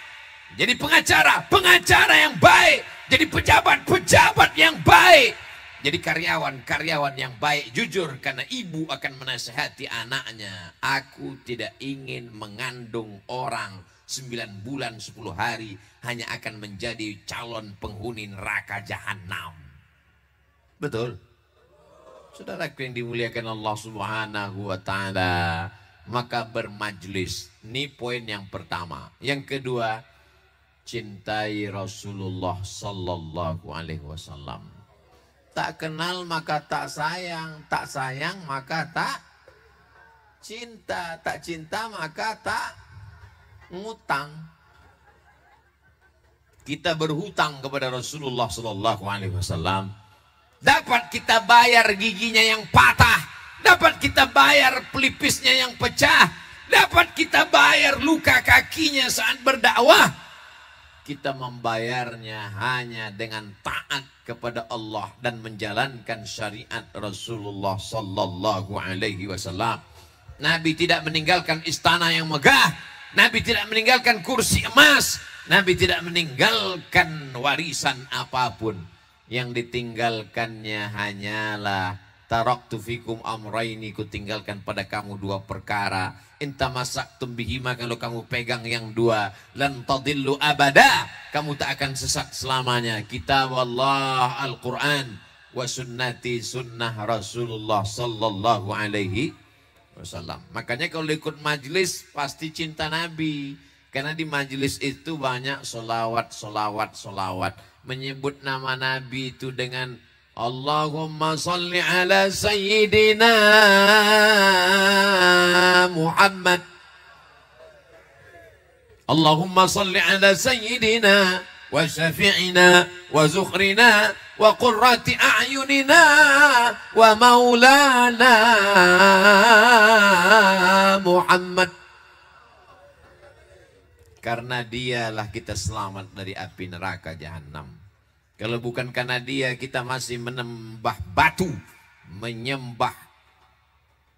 Jadi pengacara, pengacara yang baik. Jadi pejabat, pejabat yang baik. Jadi karyawan, karyawan yang baik, jujur. Karena ibu akan menasihati anaknya. Aku tidak ingin mengandung orang 9 bulan 10 hari. Hanya akan menjadi calon penghuni neraka jahanam. Betul? Saudaraku yang dimuliakan Allah Subhanahu wa ta'ala. Maka bermajlis. Ini poin yang pertama. Yang kedua, cintai Rasulullah Sallallahu Alaihi Wasallam. Tak kenal maka tak sayang, tak sayang maka tak cinta, tak cinta maka tak ngutang. kita berhutang kepada Rasulullah Sallallahu Alaihi Wasallam, dapat kita bayar giginya yang patah, dapat kita bayar pelipisnya yang pecah, dapat kita bayar luka kakinya saat berdakwah. Kita membayarnya hanya dengan taat kepada Allah dan menjalankan syariat Rasulullah Sallallahu Alaihi Wasallam. Nabi tidak meninggalkan istana yang megah, Nabi tidak meninggalkan kursi emas, Nabi tidak meninggalkan warisan apapun. Yang ditinggalkannya hanyalah taraktu fikum amraini, ku tinggalkan pada kamu dua perkara. Inta masaktum bihima, kalau kamu pegang yang dua, lan tadillu abada, kamu tak akan sesat selamanya. Kitab Allah Al-Quran wa sunnati, sunnah Rasulullah Sallallahu Alaihi Wasallam. Makanya kalau ikut majlis pasti cinta Nabi. Karena di majelis itu banyak solawat. Menyebut nama Nabi itu dengan Allahumma salli ala Sayyidina Muhammad. Allahumma salli ala Sayyidina wa syafi'ina wa zukhrina wa qurrati a'yunina wa maulana Muhammad. Karena dialah kita selamat dari api neraka jahanam. Kalau bukan karena dia, kita masih menyembah batu, menyembah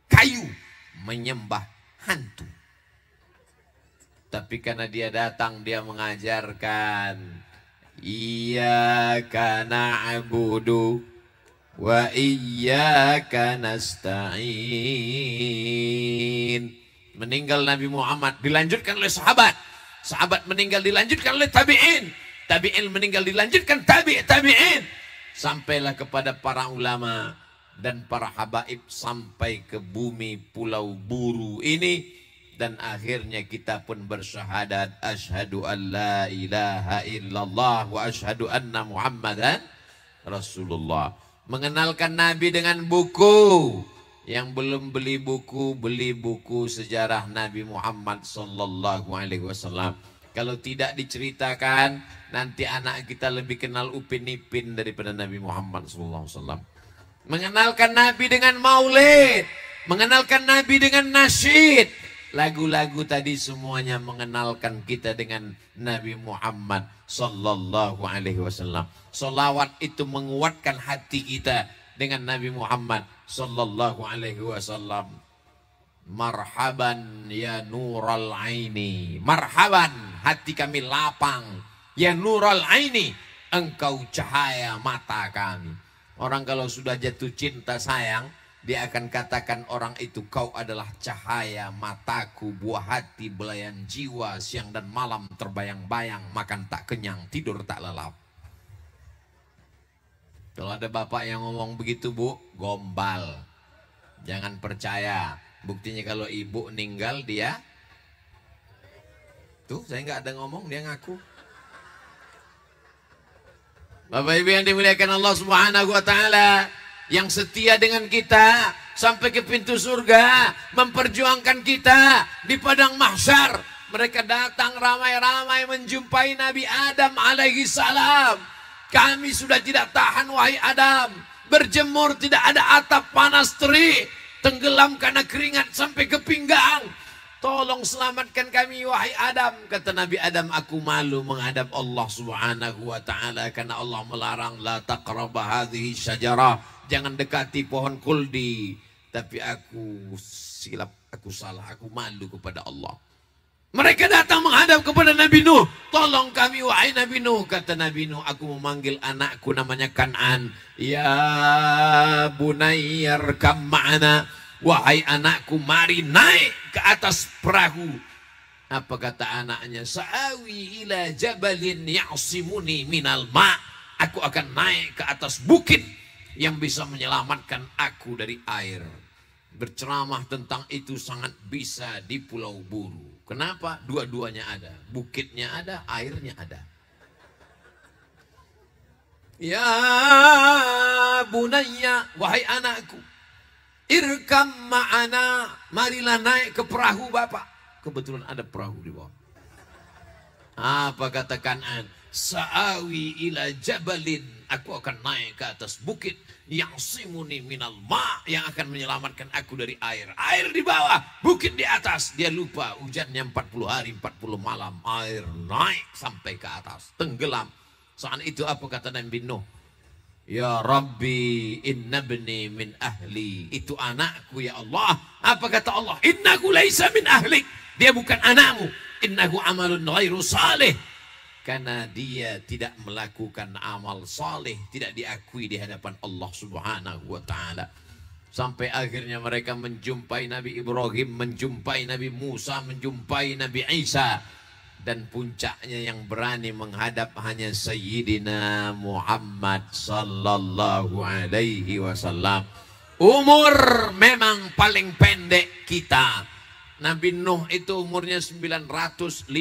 kayu, menyembah hantu. Tapi karena dia datang, dia mengajarkan iyyaka na'budu wa iyyaka nasta'in. Meninggal Nabi Muhammad, dilanjutkan oleh sahabat. Sahabat meninggal, dilanjutkan oleh tabi'in. Tabi'in meninggal, dilanjutkan tabi'in. Sampailah kepada para ulama dan para habaib, sampai ke bumi Pulau Buru ini. Dan akhirnya kita pun bersyahadat, asyhadu an la ilaha illallah wa asyhadu anna Muhammadan Rasulullah. Mengenalkan Nabi dengan buku. Yang belum beli buku, beli buku sejarah Nabi Muhammad Sallallahu Alaihi Wasallam. Kalau tidak diceritakan, nanti anak kita lebih kenal Upin Ipin daripada Nabi Muhammad Sallallahu Alaihi Wasallam. Mengenalkan Nabi dengan maulid, mengenalkan Nabi dengan nasyid. Lagu-lagu tadi semuanya mengenalkan kita dengan Nabi Muhammad Sallallahu Alaihi Wasallam. Solawat itu menguatkan hati kita dengan Nabi Muhammad Sallallahu Alaihi Wasallam. Marhaban ya nural aini, marhaban, hati kami lapang. Ya nural aini, engkau cahaya mata kami. Orang kalau sudah jatuh cinta sayang, dia akan katakan orang itu, kau adalah cahaya mataku, buah hati, belayan jiwa, siang dan malam terbayang-bayang, makan tak kenyang, tidur tak lelap. Kalau ada bapak yang ngomong begitu, bu, gombal. Jangan percaya. Buktinya kalau ibu meninggal, dia tuh, saya nggak ada ngomong, dia ngaku. Bapak ibu yang dimuliakan Allah Subhanahu wa Ta'ala, yang setia dengan kita sampai ke pintu surga, memperjuangkan kita di padang mahsyar. Mereka datang ramai-ramai menjumpai Nabi Adam alaihi salam. Kami sudah tidak tahan wahai Adam, berjemur tidak ada atap, panas terik, tenggelam karena keringat sampai ke pinggang. Tolong selamatkan kami wahai Adam. Kata Nabi Adam, aku malu menghadap Allah Subhanahu wa Ta'ala, karena Allah melarang la taqraba hadhihi syajarah, jangan dekati pohon kuldi. Tapi aku silap, aku salah, aku malu kepada Allah. Mereka datang menghadap kepada Nabi Nuh. Tolong kami wahai Nabi Nuh. Kata Nabi Nuh, aku memanggil anakku namanya Kan'an. Ya bunayyarkam ma'ana. Wahai anakku, mari naik ke atas perahu. Apa kata anaknya? Sa'awi ila jabalin ya'simuni minal ma'. Aku akan naik ke atas bukit yang bisa menyelamatkan aku dari air. Berceramah tentang itu sangat bisa di Pulau Buru. Kenapa? Dua-duanya ada. Bukitnya ada, airnya ada. Ya bunayya, wahai anakku, irkam ma'ana, marilah naik ke perahu bapak. Kebetulan ada perahu di bawah. Apa kata Kan'an? Sa'awi ila jabalin, aku akan naik ke atas bukit yang simuni minal ma, yang akan menyelamatkan aku dari air. Air di bawah, bukit di atas. Dia lupa hujannya 40 hari 40 malam. Air naik sampai ke atas, tenggelam. Saat itu apa kata Nabi Nuh? Ya Rabbi inna bni min ahli, itu anakku ya Allah. Apa kata Allah? Innahu laisa min ahlik, dia bukan anakmu. Innahu amalun ghairu salih, karena dia tidak melakukan amal saleh, tidak diakui di hadapan Allah Subhanahu wa taala. Sampai akhirnya mereka menjumpai Nabi Ibrahim, menjumpai Nabi Musa, menjumpai Nabi Isa, dan puncaknya yang berani menghadap hanya Sayyidina Muhammad sallallahu alaihi wasallam. Umur memang paling pendek kita. Nabi Nuh itu umurnya 950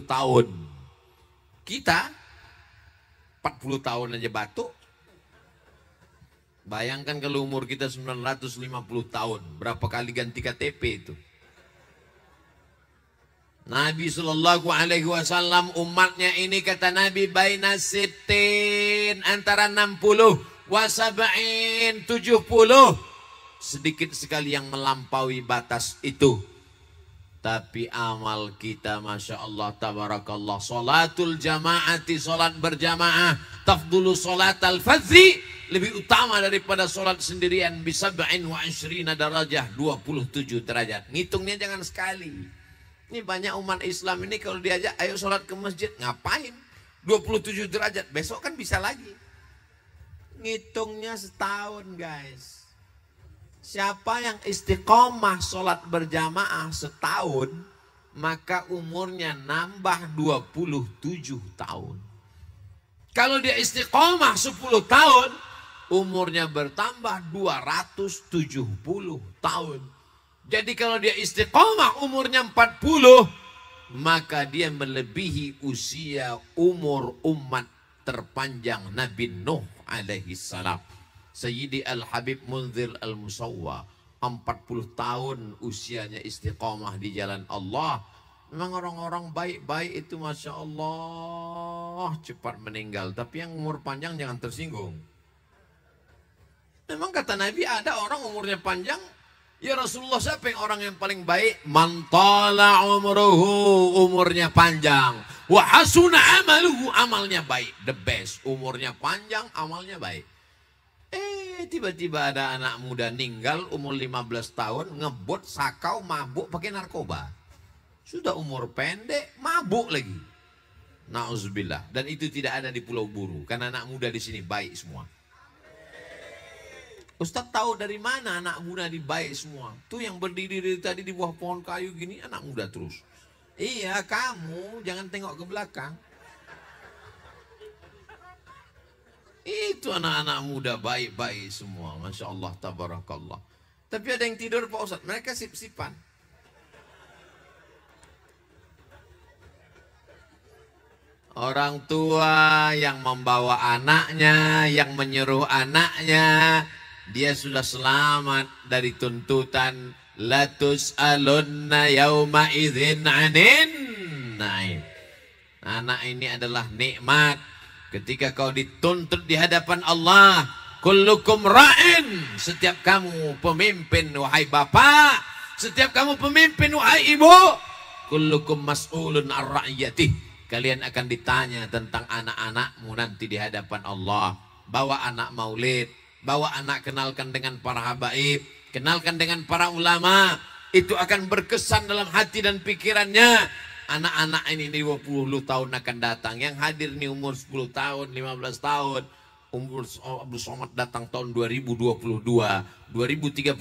tahun. Kita 40 tahun aja batuk. Bayangkan kalau umur kita 950 tahun, berapa kali ganti KTP itu? Nabi Shallallahu Alaihi Wasallam umatnya ini kata Nabi baina sitin, antara 60 wasaba'in 70. Sedikit sekali yang melampaui batas itu. Tapi amal kita Masya Allah tabarakallah, salatul jamaati, salat berjamaah, tafdulu salat al-fadzi, lebih utama daripada salat sendirian, bisab'in wa asyrina darajah, 27 derajat. Ngitungnya jangan sekali. Ini banyak umat Islam ini kalau diajak ayo salat ke masjid, ngapain? 27 derajat, besok kan bisa lagi. Ngitungnya setahun guys. Siapa yang istiqomah sholat berjamaah setahun, maka umurnya nambah 27 tahun. Kalau dia istiqomah 10 tahun, umurnya bertambah 270 tahun. Jadi kalau dia istiqomah umurnya 40, maka dia melebihi usia umur umat terpanjang Nabi Nuh alaihi salam. Sayyidi Al-Habib Munzir Al-Musawwa 40 tahun usianya istiqamah di jalan Allah. Memang orang-orang baik-baik itu Masya Allah cepat meninggal. Tapi yang umur panjang jangan tersinggung. Memang kata Nabi ada orang umurnya panjang. Ya Rasulullah, siapa yang orang yang paling baik? Man tala umruhu, umurnya panjang. Wa hasuna amaluhu, amalnya baik. The best, umurnya panjang, amalnya baik. Tiba-tiba ada anak muda meninggal umur 15 tahun, ngebut, sakau, mabuk, pakai narkoba. Sudah umur pendek, mabuk lagi. Nauzubillah. Dan itu tidak ada di Pulau Buru, karena anak muda di sini baik semua. Ustaz tahu dari mana anak muda di baik semua? Tuh yang berdiri dari tadi di bawah pohon kayu gini, anak muda terus. Iya, kamu jangan tengok ke belakang. Itu anak-anak muda baik-baik semua. Masya Allah, tabarakallah. Tapi ada yang tidur Pak Ustaz, mereka sip-sipan. Orang tua yang membawa anaknya, yang menyuruh anaknya, dia sudah selamat dari tuntutan latus alunna yauma idzin anin naim. Anak ini adalah nikmat. Ketika kau dituntut di hadapan Allah, kullukum ra'in, setiap kamu pemimpin wahai bapak, setiap kamu pemimpin wahai ibu, kullukum mas'ulun ar-ra'iyatih, kalian akan ditanya tentang anak-anakmu nanti di hadapan Allah. Bawa anak maulid, bawa anak kenalkan dengan para habaib, kenalkan dengan para ulama, itu akan berkesan dalam hati dan pikirannya. Anak-anak ini 20 tahun akan datang. Yang hadir nih umur 10 tahun, 15 tahun. Umur Abdul Somad datang tahun 2022, 2032,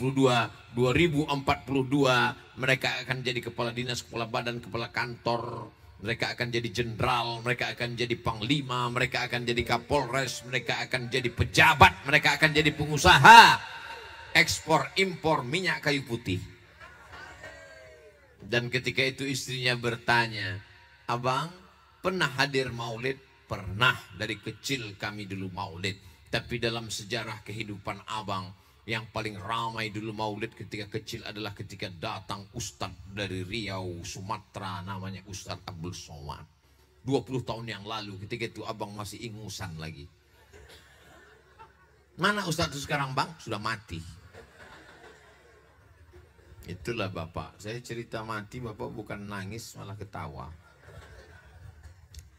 2042. Mereka akan jadi kepala dinas, kepala badan, kepala kantor. Mereka akan jadi jenderal, mereka akan jadi panglima, mereka akan jadi kapolres, mereka akan jadi pejabat, mereka akan jadi pengusaha. Ekspor, impor minyak kayu putih. Dan ketika itu istrinya bertanya, abang pernah hadir maulid? Pernah, dari kecil kami dulu maulid. Tapi dalam sejarah kehidupan abang, yang paling ramai dulu maulid ketika kecil adalah ketika datang ustadz dari Riau, Sumatera, namanya Ustadz Abdul Somad. 20 tahun yang lalu ketika itu abang masih ingusan lagi. Mana Ustadz sekarang bang? Sudah mati. Itulah bapak. Saya cerita mati bapak bukan nangis malah ketawa.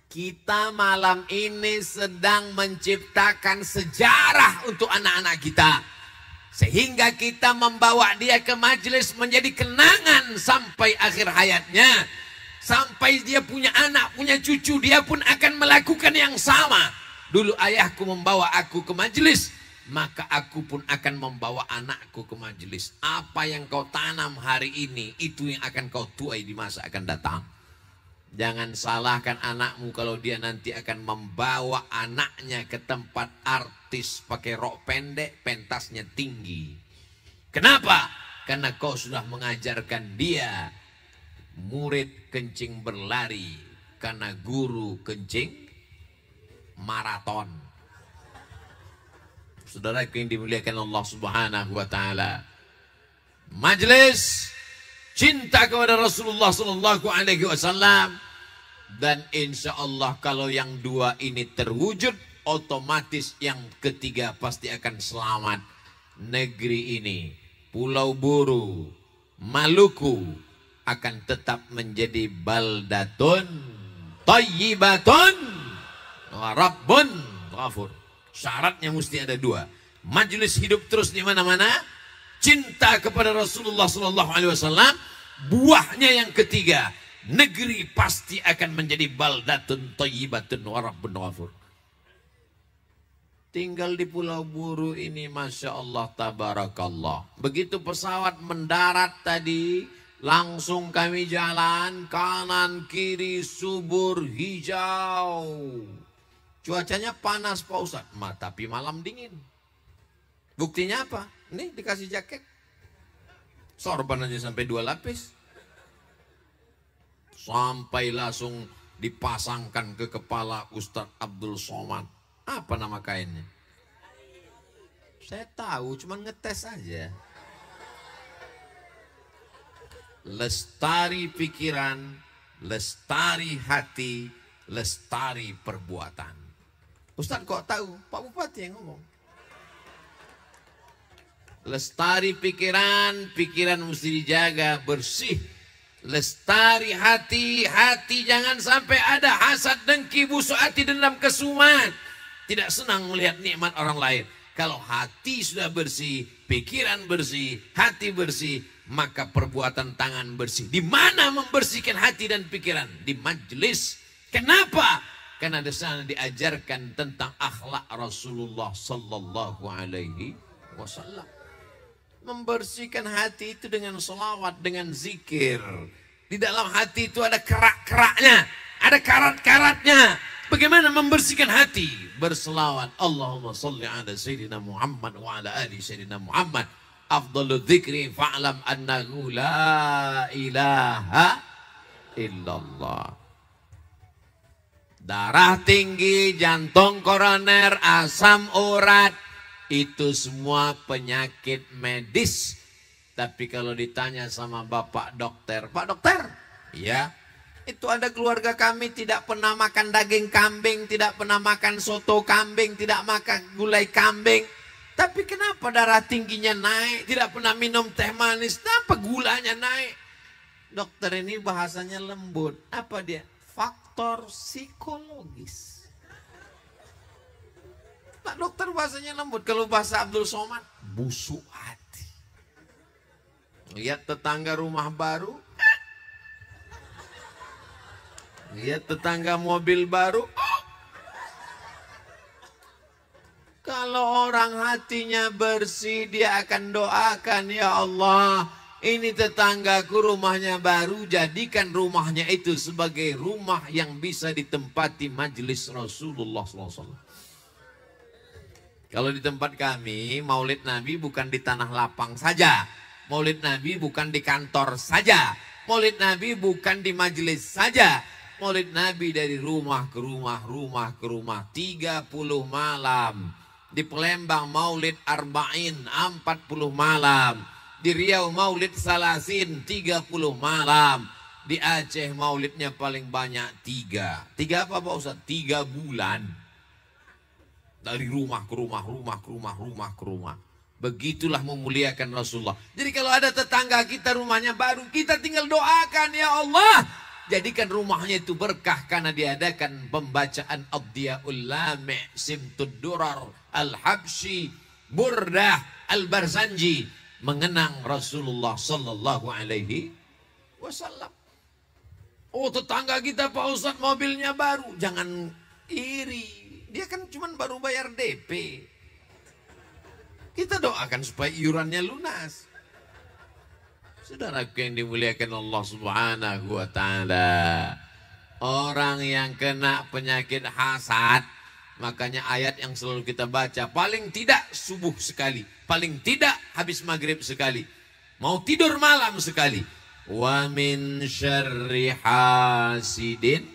Kita malam ini sedang menciptakan sejarah untuk anak-anak kita. Sehingga kita membawa dia ke majelis menjadi kenangan sampai akhir hayatnya. Sampai dia punya anak, punya cucu, dia pun akan melakukan yang sama. Dulu ayahku membawa aku ke majelis, maka aku pun akan membawa anakku ke majelis. Apa yang kau tanam hari ini, itu yang akan kau tuai di masa akan datang. Jangan salahkan anakmu kalau dia nanti akan membawa anaknya ke tempat artis pakai rok pendek, pentasnya tinggi. Kenapa? Karena kau sudah mengajarkan dia. Murid kencing berlari karena guru kencing maraton. Saudara yang dimuliakan Allah Subhanahu wa taala. Majelis cinta kepada Rasulullah sallallahu alaihi wasallam, dan insya Allah kalau yang dua ini terwujud, otomatis yang ketiga pasti akan selamat. Negeri ini, Pulau Buru, Maluku akan tetap menjadi baldatun thayyibatun wa rabbun ghafur. Syaratnya mesti ada dua. Majelis hidup terus di mana-mana, cinta kepada Rasulullah sallallahu alaihi wasallam, buahnya yang ketiga, negeri pasti akan menjadi baldatun thayyibatun wa rabbun ghafur. Tinggal di Pulau Buru ini Masya Allah tabarakallah. Begitu pesawat mendarat tadi, langsung kami jalan kanan kiri subur hijau. Cuacanya panas Pak Ustadz, tapi malam dingin. Buktinya apa? Nih dikasih jaket. Sorban aja sampai 2 lapis. Sampai langsung dipasangkan ke kepala Ustadz Abdul Somad. Apa nama kainnya? Saya tahu, cuman ngetes aja. Lestari pikiran, lestari hati, lestari perbuatan. Ustaz kok tahu? Pak Bupati yang ngomong. Lestari pikiran, pikiran mesti dijaga bersih. Lestari hati, hati jangan sampai ada hasad, dengki, busuk hati, dendam, kesumat. Tidak senang melihat nikmat orang lain. Kalau hati sudah bersih, pikiran bersih, hati bersih, maka perbuatan tangan bersih. Di mana membersihkan hati dan pikiran? Di majelis. Kenapa? Karena di sana diajarkan tentang akhlak Rasulullah sallallahu alaihi wasallam. Membersihkan hati itu dengan selawat, dengan zikir. Di dalam hati itu ada kerak-keraknya, ada karat-karatnya. Bagaimana membersihkan hati? Berselawat. Allahumma salli ala Sayyidina Muhammad wa ala ali Sayyidina Muhammad. Afdalu dzikri fa'lam annahu la ilaha illallah. Darah tinggi, jantung koroner, asam urat, itu semua penyakit medis. Tapi kalau ditanya sama Bapak dokter, Pak dokter, ya, itu ada keluarga kami tidak pernah makan daging kambing, tidak pernah makan soto kambing, tidak makan gulai kambing. Tapi kenapa darah tingginya naik? Tidak pernah minum teh manis. Kenapa gulanya naik? Dokter ini bahasanya lembut. Apa dia? Faktor psikologis. Pak dokter bahasanya lembut. Kalau bahasa Abdul Somad, busuk hati. Lihat tetangga rumah baru. Lihat tetangga mobil baru. Kalau orang hatinya bersih, dia akan doakan, ya Allah, ini tetanggaku rumahnya baru, jadikan rumahnya itu sebagai rumah yang bisa ditempati majelis Rasulullah SAW. Kalau di tempat kami, maulid Nabi bukan di tanah lapang saja. Maulid Nabi bukan di kantor saja. Maulid Nabi bukan di majelis saja. Maulid Nabi dari rumah ke rumah, rumah ke rumah, 30 malam. Di Palembang maulid arba'in 40 malam. Di Riau maulid salasin 30 malam. Di Aceh maulidnya paling banyak 3. 3 apa Pak Ustaz? 3 bulan. Dari rumah ke rumah, rumah ke rumah, rumah ke rumah. Begitulah memuliakan Rasulullah. Jadi kalau ada tetangga kita rumahnya baru, kita tinggal doakan, ya Allah, jadikan rumahnya itu berkah karena diadakan pembacaan Ad-Diyaul Lami', Simtud Durar, Al-Habsyi, Burdah, Al-Barzanji, mengenang Rasulullah sallallahu alaihi wasallam. Oh, tetangga kita Pak Ustadz mobilnya baru, jangan iri. Dia kan cuma baru bayar DP. Kita doakan supaya iurannya lunas. Saudaraku yang dimuliakan Allah Subhanahu wa taala. Orang yang kena penyakit hasad, makanya ayat yang selalu kita baca, paling tidak subuh sekali, paling tidak habis maghrib sekali, mau tidur malam sekali. Wa min syarri hasidin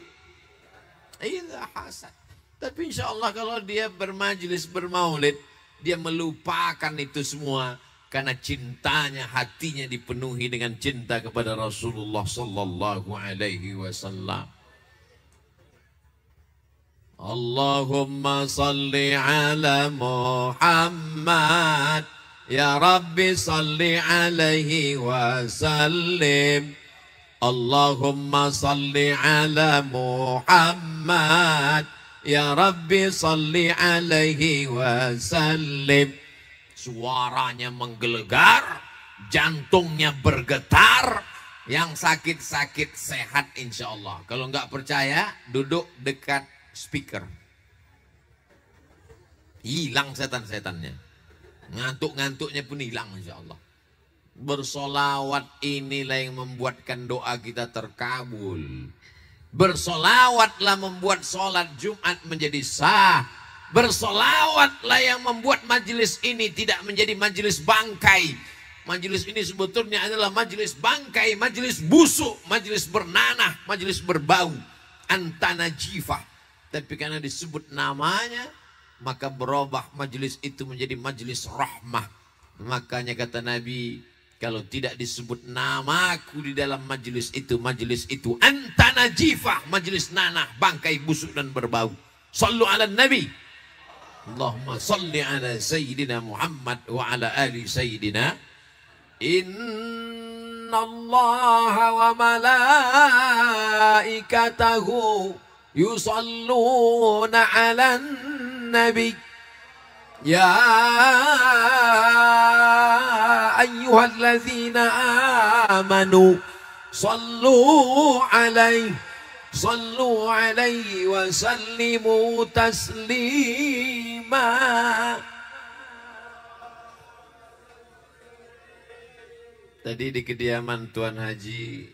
idza hasad. Tapi insya Allah kalau dia bermajlis bermaulid, dia melupakan itu semua karena cintanya, hatinya dipenuhi dengan cinta kepada Rasulullah sallallahu alaihi wasallam. Allahumma salli ala Muhammad, ya Rabbi salli alaihi wasallim. Allahumma salli ala Muhammad, ya Rabbi salli alaihi wasallim. Suaranya menggelegar, jantungnya bergetar. Yang sakit-sakit sehat insya Allah. Kalau nggak percaya, duduk dekat speaker. Hilang setan-setannya. Ngantuk-ngantuknya pun hilang insya Allah. Bersolawat inilah yang membuatkan doa kita terkabul. Bersolawatlah membuat sholat Jumat menjadi sah. Bersolawatlah yang membuat majelis ini tidak menjadi majelis bangkai. Majelis ini sebetulnya adalah majelis bangkai, majelis busuk, majelis bernanah, majelis berbau. Antana jifah. Tapi karena disebut namanya, maka berubah majelis itu menjadi majelis rahmah. Makanya kata Nabi, kalau tidak disebut namaku di dalam majelis itu antana jifah, majelis nanah, bangkai, busuk dan berbau. Sallu ala Nabi. Allahumma salli ala Sayyidina Muhammad wa ala ali Sayyidina. Inna Allah wa malaikatahu yusalluna ala Nabi. Ya ayyuhalladzina amanu sallu alaihi wa sallimu taslima. Tadi di kediaman Tuan Haji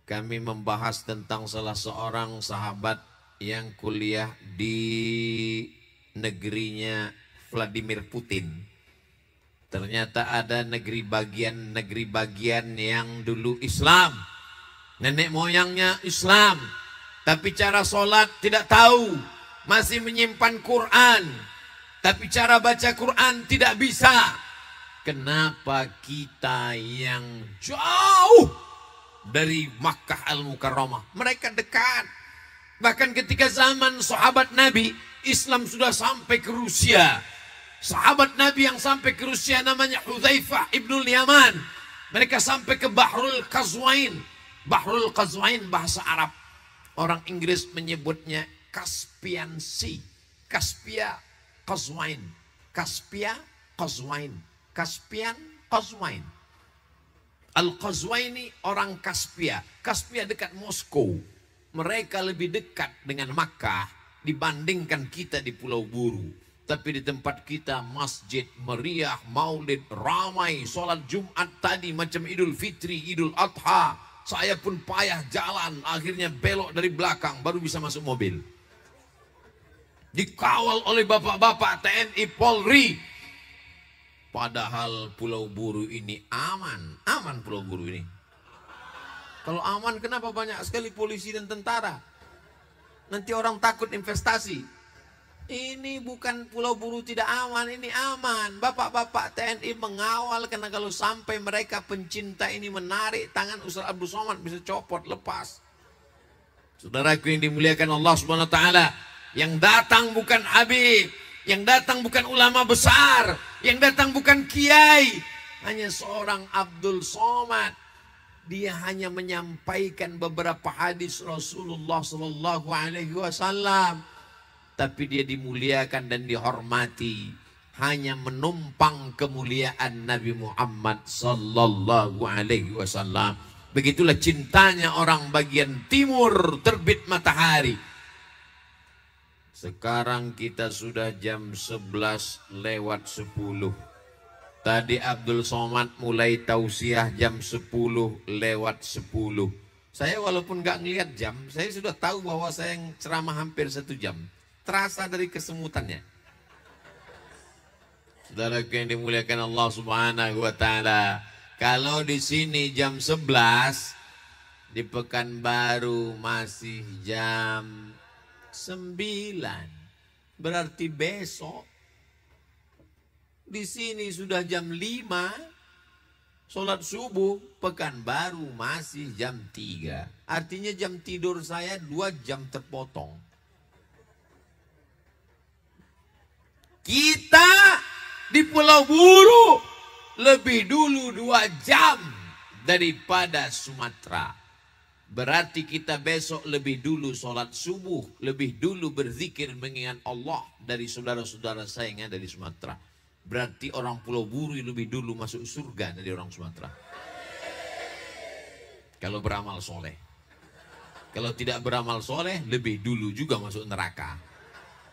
kami membahas tentang salah seorang sahabat yang kuliah di negerinya Vladimir Putin. Ternyata ada negeri bagian yang dulu Islam. Nenek moyangnya Islam. Tapi cara sholat tidak tahu. Masih menyimpan Quran. Tapi cara baca Quran tidak bisa. Kenapa kita yang jauh dari Makkah Al-Mukarramah, mereka dekat. Bahkan ketika zaman sahabat Nabi, Islam sudah sampai ke Rusia. Sahabat Nabi yang sampai ke Rusia namanya Hudzaifah ibnul Yaman. Mereka sampai ke Bahrul Qazwain. Bahrul Qazwain bahasa Arab. Orang Inggris menyebutnya Caspian Sea. Caspia Qazwain. Caspia Qazwain. Caspian Qazwain. Al-Qazwaini orang Kaspia. Kaspia dekat Moskow. Mereka lebih dekat dengan Makkah dibandingkan kita di Pulau Buru. Tapi di tempat kita masjid meriah, maulid ramai, sholat Jumat tadi macam Idul Fitri, Idul Adha. Saya pun payah jalan, akhirnya belok dari belakang baru bisa masuk mobil. Dikawal oleh bapak-bapak TNI Polri. Padahal Pulau Buru ini aman. Aman Pulau Buru ini. Kalau aman kenapa banyak sekali polisi dan tentara? Nanti orang takut investasi. Ini bukan Pulau Buru tidak aman, ini aman. Bapak-bapak TNI mengawal, karena kalau sampai mereka pencinta ini menarik tangan Ustaz Abdul Somad bisa copot, lepas. Saudaraku yang dimuliakan Allah Subhanahu wa taala, yang datang bukan Habib, yang datang bukan ulama besar, yang datang bukan kiai, hanya seorang Abdul Somad. Dia hanya menyampaikan beberapa hadis Rasulullah sallallahu alaihi wasallam. Tapi dia dimuliakan dan dihormati hanya menumpang kemuliaan Nabi Muhammad sallallahu alaihi wasallam. Begitulah cintanya orang bagian timur terbit matahari. Sekarang kita sudah jam 11:10. Tadi Abdul Somad mulai tausiah jam 10:10. Saya walaupun gak ngelihat jam, saya sudah tahu bahwa saya yang ceramah hampir 1 jam. Terasa dari kesemutannya. Saudara yang dimuliakan Allah Subhanahu wa taala, kalau di sini jam 11, di Pekanbaru masih jam 9. Berarti besok di sini sudah jam 5. Sholat subuh, Pekanbaru masih jam 3. Artinya jam tidur saya 2 jam terpotong. Kita di Pulau Buru lebih dulu 2 jam daripada Sumatera. Berarti kita besok lebih dulu sholat subuh, lebih dulu berzikir mengingat Allah dari saudara-saudara saya yang ada di Sumatera. Berarti orang Pulau Buru lebih dulu masuk surga dari orang Sumatera. Kalau beramal soleh. Kalau tidak beramal soleh, lebih dulu juga masuk neraka.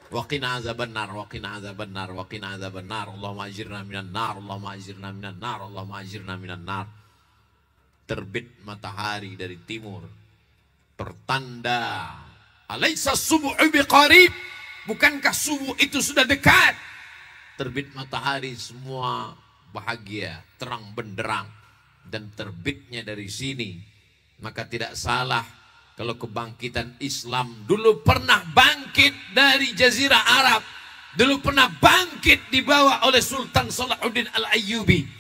Waqina azabannar, waqina azabannar, waqina azabannar. Allahumma ajirna minan nar, Allahumma ajirna minan nar, Allahumma ajirna minan nar. Terbit matahari dari timur. Pertanda. Alaysa subuhu biqarib. Bukankah subuh itu sudah dekat? Terbit matahari semua bahagia, terang benderang. Dan terbitnya dari sini. Maka tidak salah kalau kebangkitan Islam dulu pernah bangkit dari Jazirah Arab. Dulu pernah bangkit dibawa oleh Sultan Salahuddin Al-Ayyubi.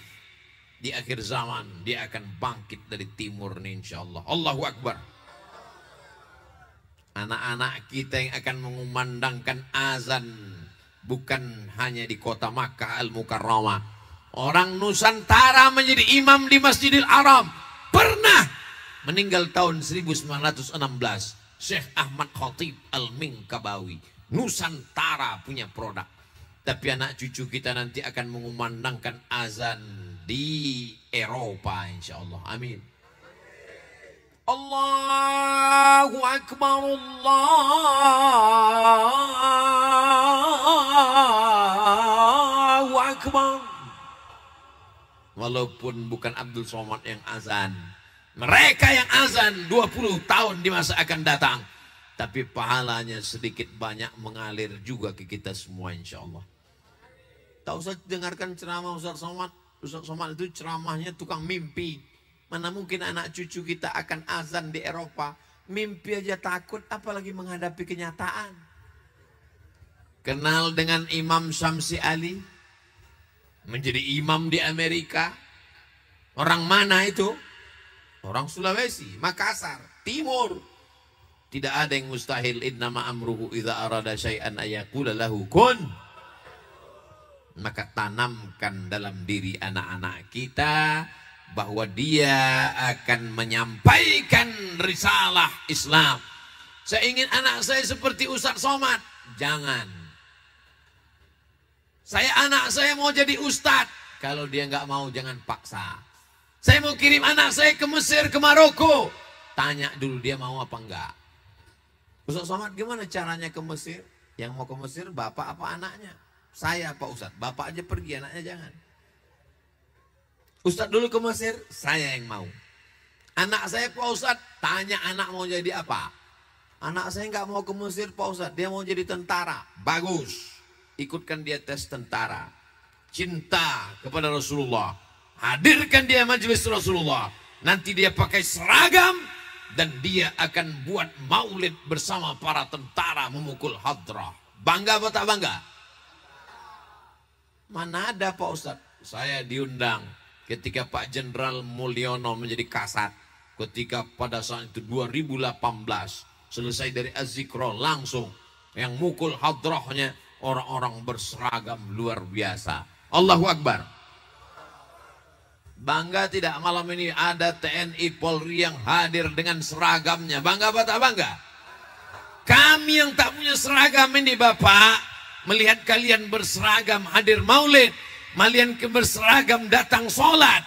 Di akhir zaman dia akan bangkit dari timur nih insyaallah. Allahu Akbar. Anak-anak kita yang akan mengumandangkan azan bukan hanya di kota Makkah Al-Mukarramah. Orang Nusantara menjadi imam di Masjidil Haram. Pernah meninggal tahun 1916. Syekh Ahmad Khatib Al-Minkabawi. Nusantara punya produk. Tapi anak cucu kita nanti akan mengumandangkan azan di Eropa insyaallah. Amin. Allahu Akbar, Allahu Akbar. Walaupun bukan Abdul Somad yang azan, mereka yang azan 20 tahun di masa akan datang, tapi pahalanya sedikit banyak mengalir juga ke kita semua insyaallah. Tak usah dengarkan ceramah Ustaz Somad. Ustaz Somad itu ceramahnya tukang mimpi. Mana mungkin anak cucu kita akan azan di Eropa. Mimpi aja takut, apalagi menghadapi kenyataan. Kenal dengan Imam Syamsi Ali? Menjadi imam di Amerika. Orang mana itu? Orang Sulawesi, Makassar, Timur. Tidak ada yang mustahil. Innama amruhu idza arada syai'an ayaqula lahu kun. Maka tanamkan dalam diri anak-anak kita bahwa dia akan menyampaikan risalah Islam. Saya ingin anak saya seperti Ustaz Somad. Jangan. Anak saya mau jadi ustadz. Kalau dia nggak mau, jangan paksa. Saya mau kirim anak saya ke Mesir, ke Maroko. Tanya dulu dia mau apa enggak. Ustaz Somad gimana caranya ke Mesir? Yang mau ke Mesir bapak apa anaknya? Saya Pak Ustadz. Bapak aja pergi, anaknya jangan. Ustadz dulu ke Mesir, saya yang mau. Anak saya Pak Ustadz, tanya anak mau jadi apa. Anak saya nggak mau ke Mesir Pak Ustadz, dia mau jadi tentara. Bagus, ikutkan dia tes tentara. Cinta kepada Rasulullah, hadirkan dia majelis Rasulullah. Nanti dia pakai seragam dan dia akan buat maulid bersama para tentara memukul hadrah. Bangga apa tak bangga? Mana ada Pak Ustadz? Saya diundang ketika Pak Jenderal Mulyono menjadi kasat. Ketika pada saat itu 2018 selesai dari Az-Zikro, langsung yang mukul hadrohnya orang-orang berseragam luar biasa. Allahu Akbar. Bangga tidak malam ini ada TNI Polri yang hadir dengan seragamnya? Bangga apa tak bangga? Kami yang tak punya seragam ini Bapak, melihat kalian berseragam hadir maulid, kalian berseragam datang sholat,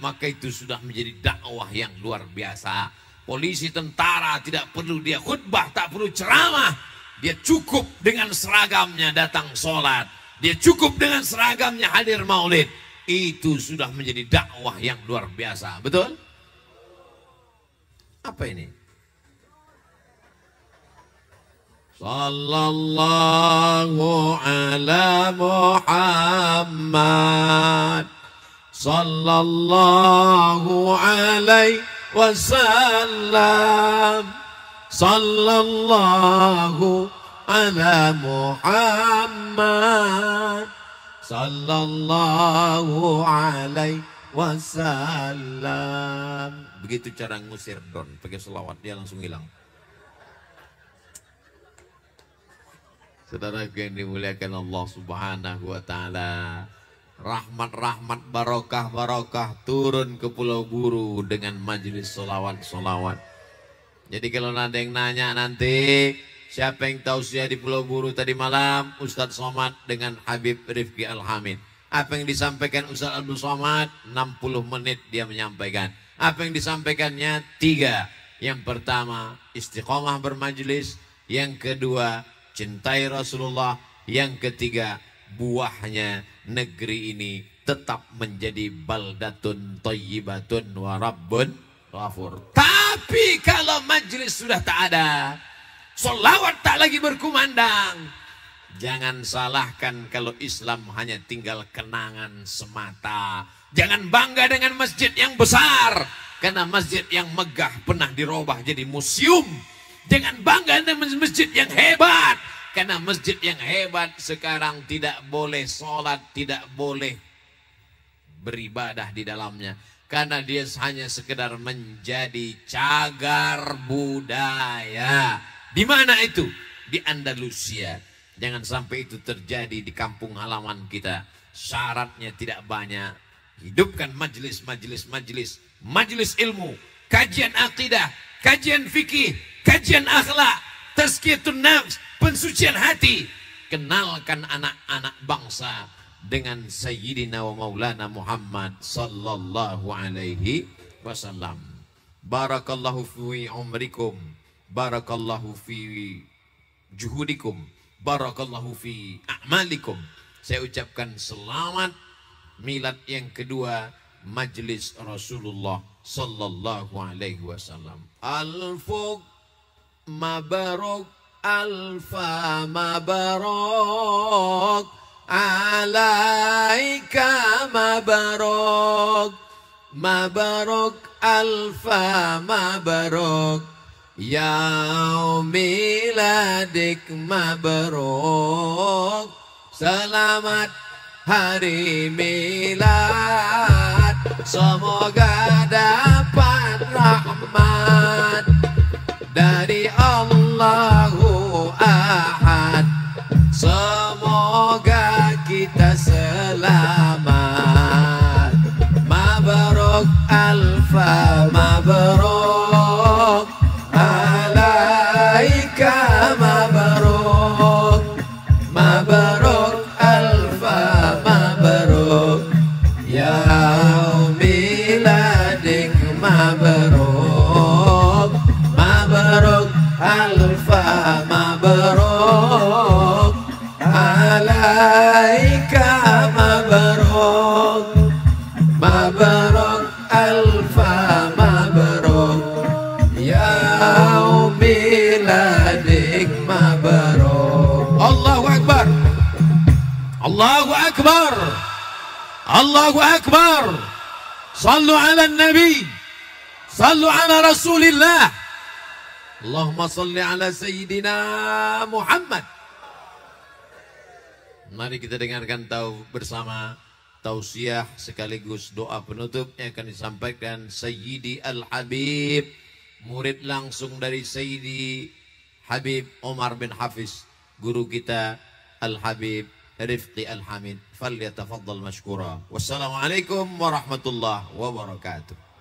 maka itu sudah menjadi dakwah yang luar biasa. Polisi, tentara tidak perlu dia khutbah, tak perlu ceramah, dia cukup dengan seragamnya datang sholat, dia cukup dengan seragamnya hadir maulid. Itu sudah menjadi dakwah yang luar biasa. Betul? Apa ini? Sallallahu ala Muhammad, sallallahu alaihi wasallam, sallallahu ala Muhammad, sallallahu alaihi wasallam. Begitu cara ngusir don, pakai selawat dia langsung hilang. Saudara yang dimuliakan Allah Subhanahu wa taala, rahmat-rahmat, barokah-barokah turun ke Pulau Buru dengan majelis solawat-solawat. Jadi kalau ada yang nanya nanti siapa yang tausiah di Pulau Buru tadi malam, Ustadz Somad dengan Habib Rifki Al-Hamid. Apa yang disampaikan Ustadz Abdul Somad, 60 menit dia menyampaikan. Apa yang disampaikannya? 3. Yang pertama, istiqomah bermajelis. Yang kedua, cintai Rasulullah. Yang ketiga, buahnya negeri ini tetap menjadi baldatun thayyibatun wa rabbun ghafur. Tapi kalau majelis sudah tak ada, solawat tak lagi berkumandang, jangan salahkan kalau Islam hanya tinggal kenangan semata. Jangan bangga dengan masjid yang besar, karena masjid yang megah pernah dirubah jadi museum. Jangan bangga dengan masjid yang hebat, karena masjid yang hebat sekarang tidak boleh sholat, tidak boleh beribadah di dalamnya, karena dia hanya sekedar menjadi cagar budaya. Di mana itu? Di Andalusia. Jangan sampai itu terjadi di kampung halaman kita. Syaratnya tidak banyak. Hidupkan majelis ilmu, kajian akidah, kajian fikih, kajian akhlak, tazkiyatun nafs, pensucian hati. Kenalkan anak-anak bangsa dengan Sayyidina wa Maulana Muhammad sallallahu alaihi wasallam. Barakallahu fi umrikum, barakallahu fi juhudikum, barakallahu fi a'malikum. Saya ucapkan selamat milad yang kedua majelis Rasulullah sallallahu alaihi wasallam. Alfu mabarok, alfa mabarok, alaika mabarok, mabarok alfa mabarok, ya miladik mabarok. Selamat hari milad, semoga dapat rahmat dari Allahu Ahad. Semoga kita selamat. Mabarok alfa mabarok, alaika mabarok, mabarok alfa mabarok, ya miladik mabarok, mabarok alfa mabarok, alaika mabarok, mabarok alfa mabarok, ya miladik mabarok. Allahu Akbar, Allahu Akbar, Allahu Akbar. Sallu ala Nabi, sallu ala Rasulillah. Allahumma salli ala Sayyidina Muhammad. Mari kita dengarkan bersama tausiah sekaligus doa penutup yang akan disampaikan Sayyidi Al-Habib, murid langsung dari Sayyidi Habib Umar bin Hafiz, guru kita Al-Habib Rifqi Al-Hamid. Falyatafaddal mashkura. Wassalamualaikum warahmatullahi wabarakatuh.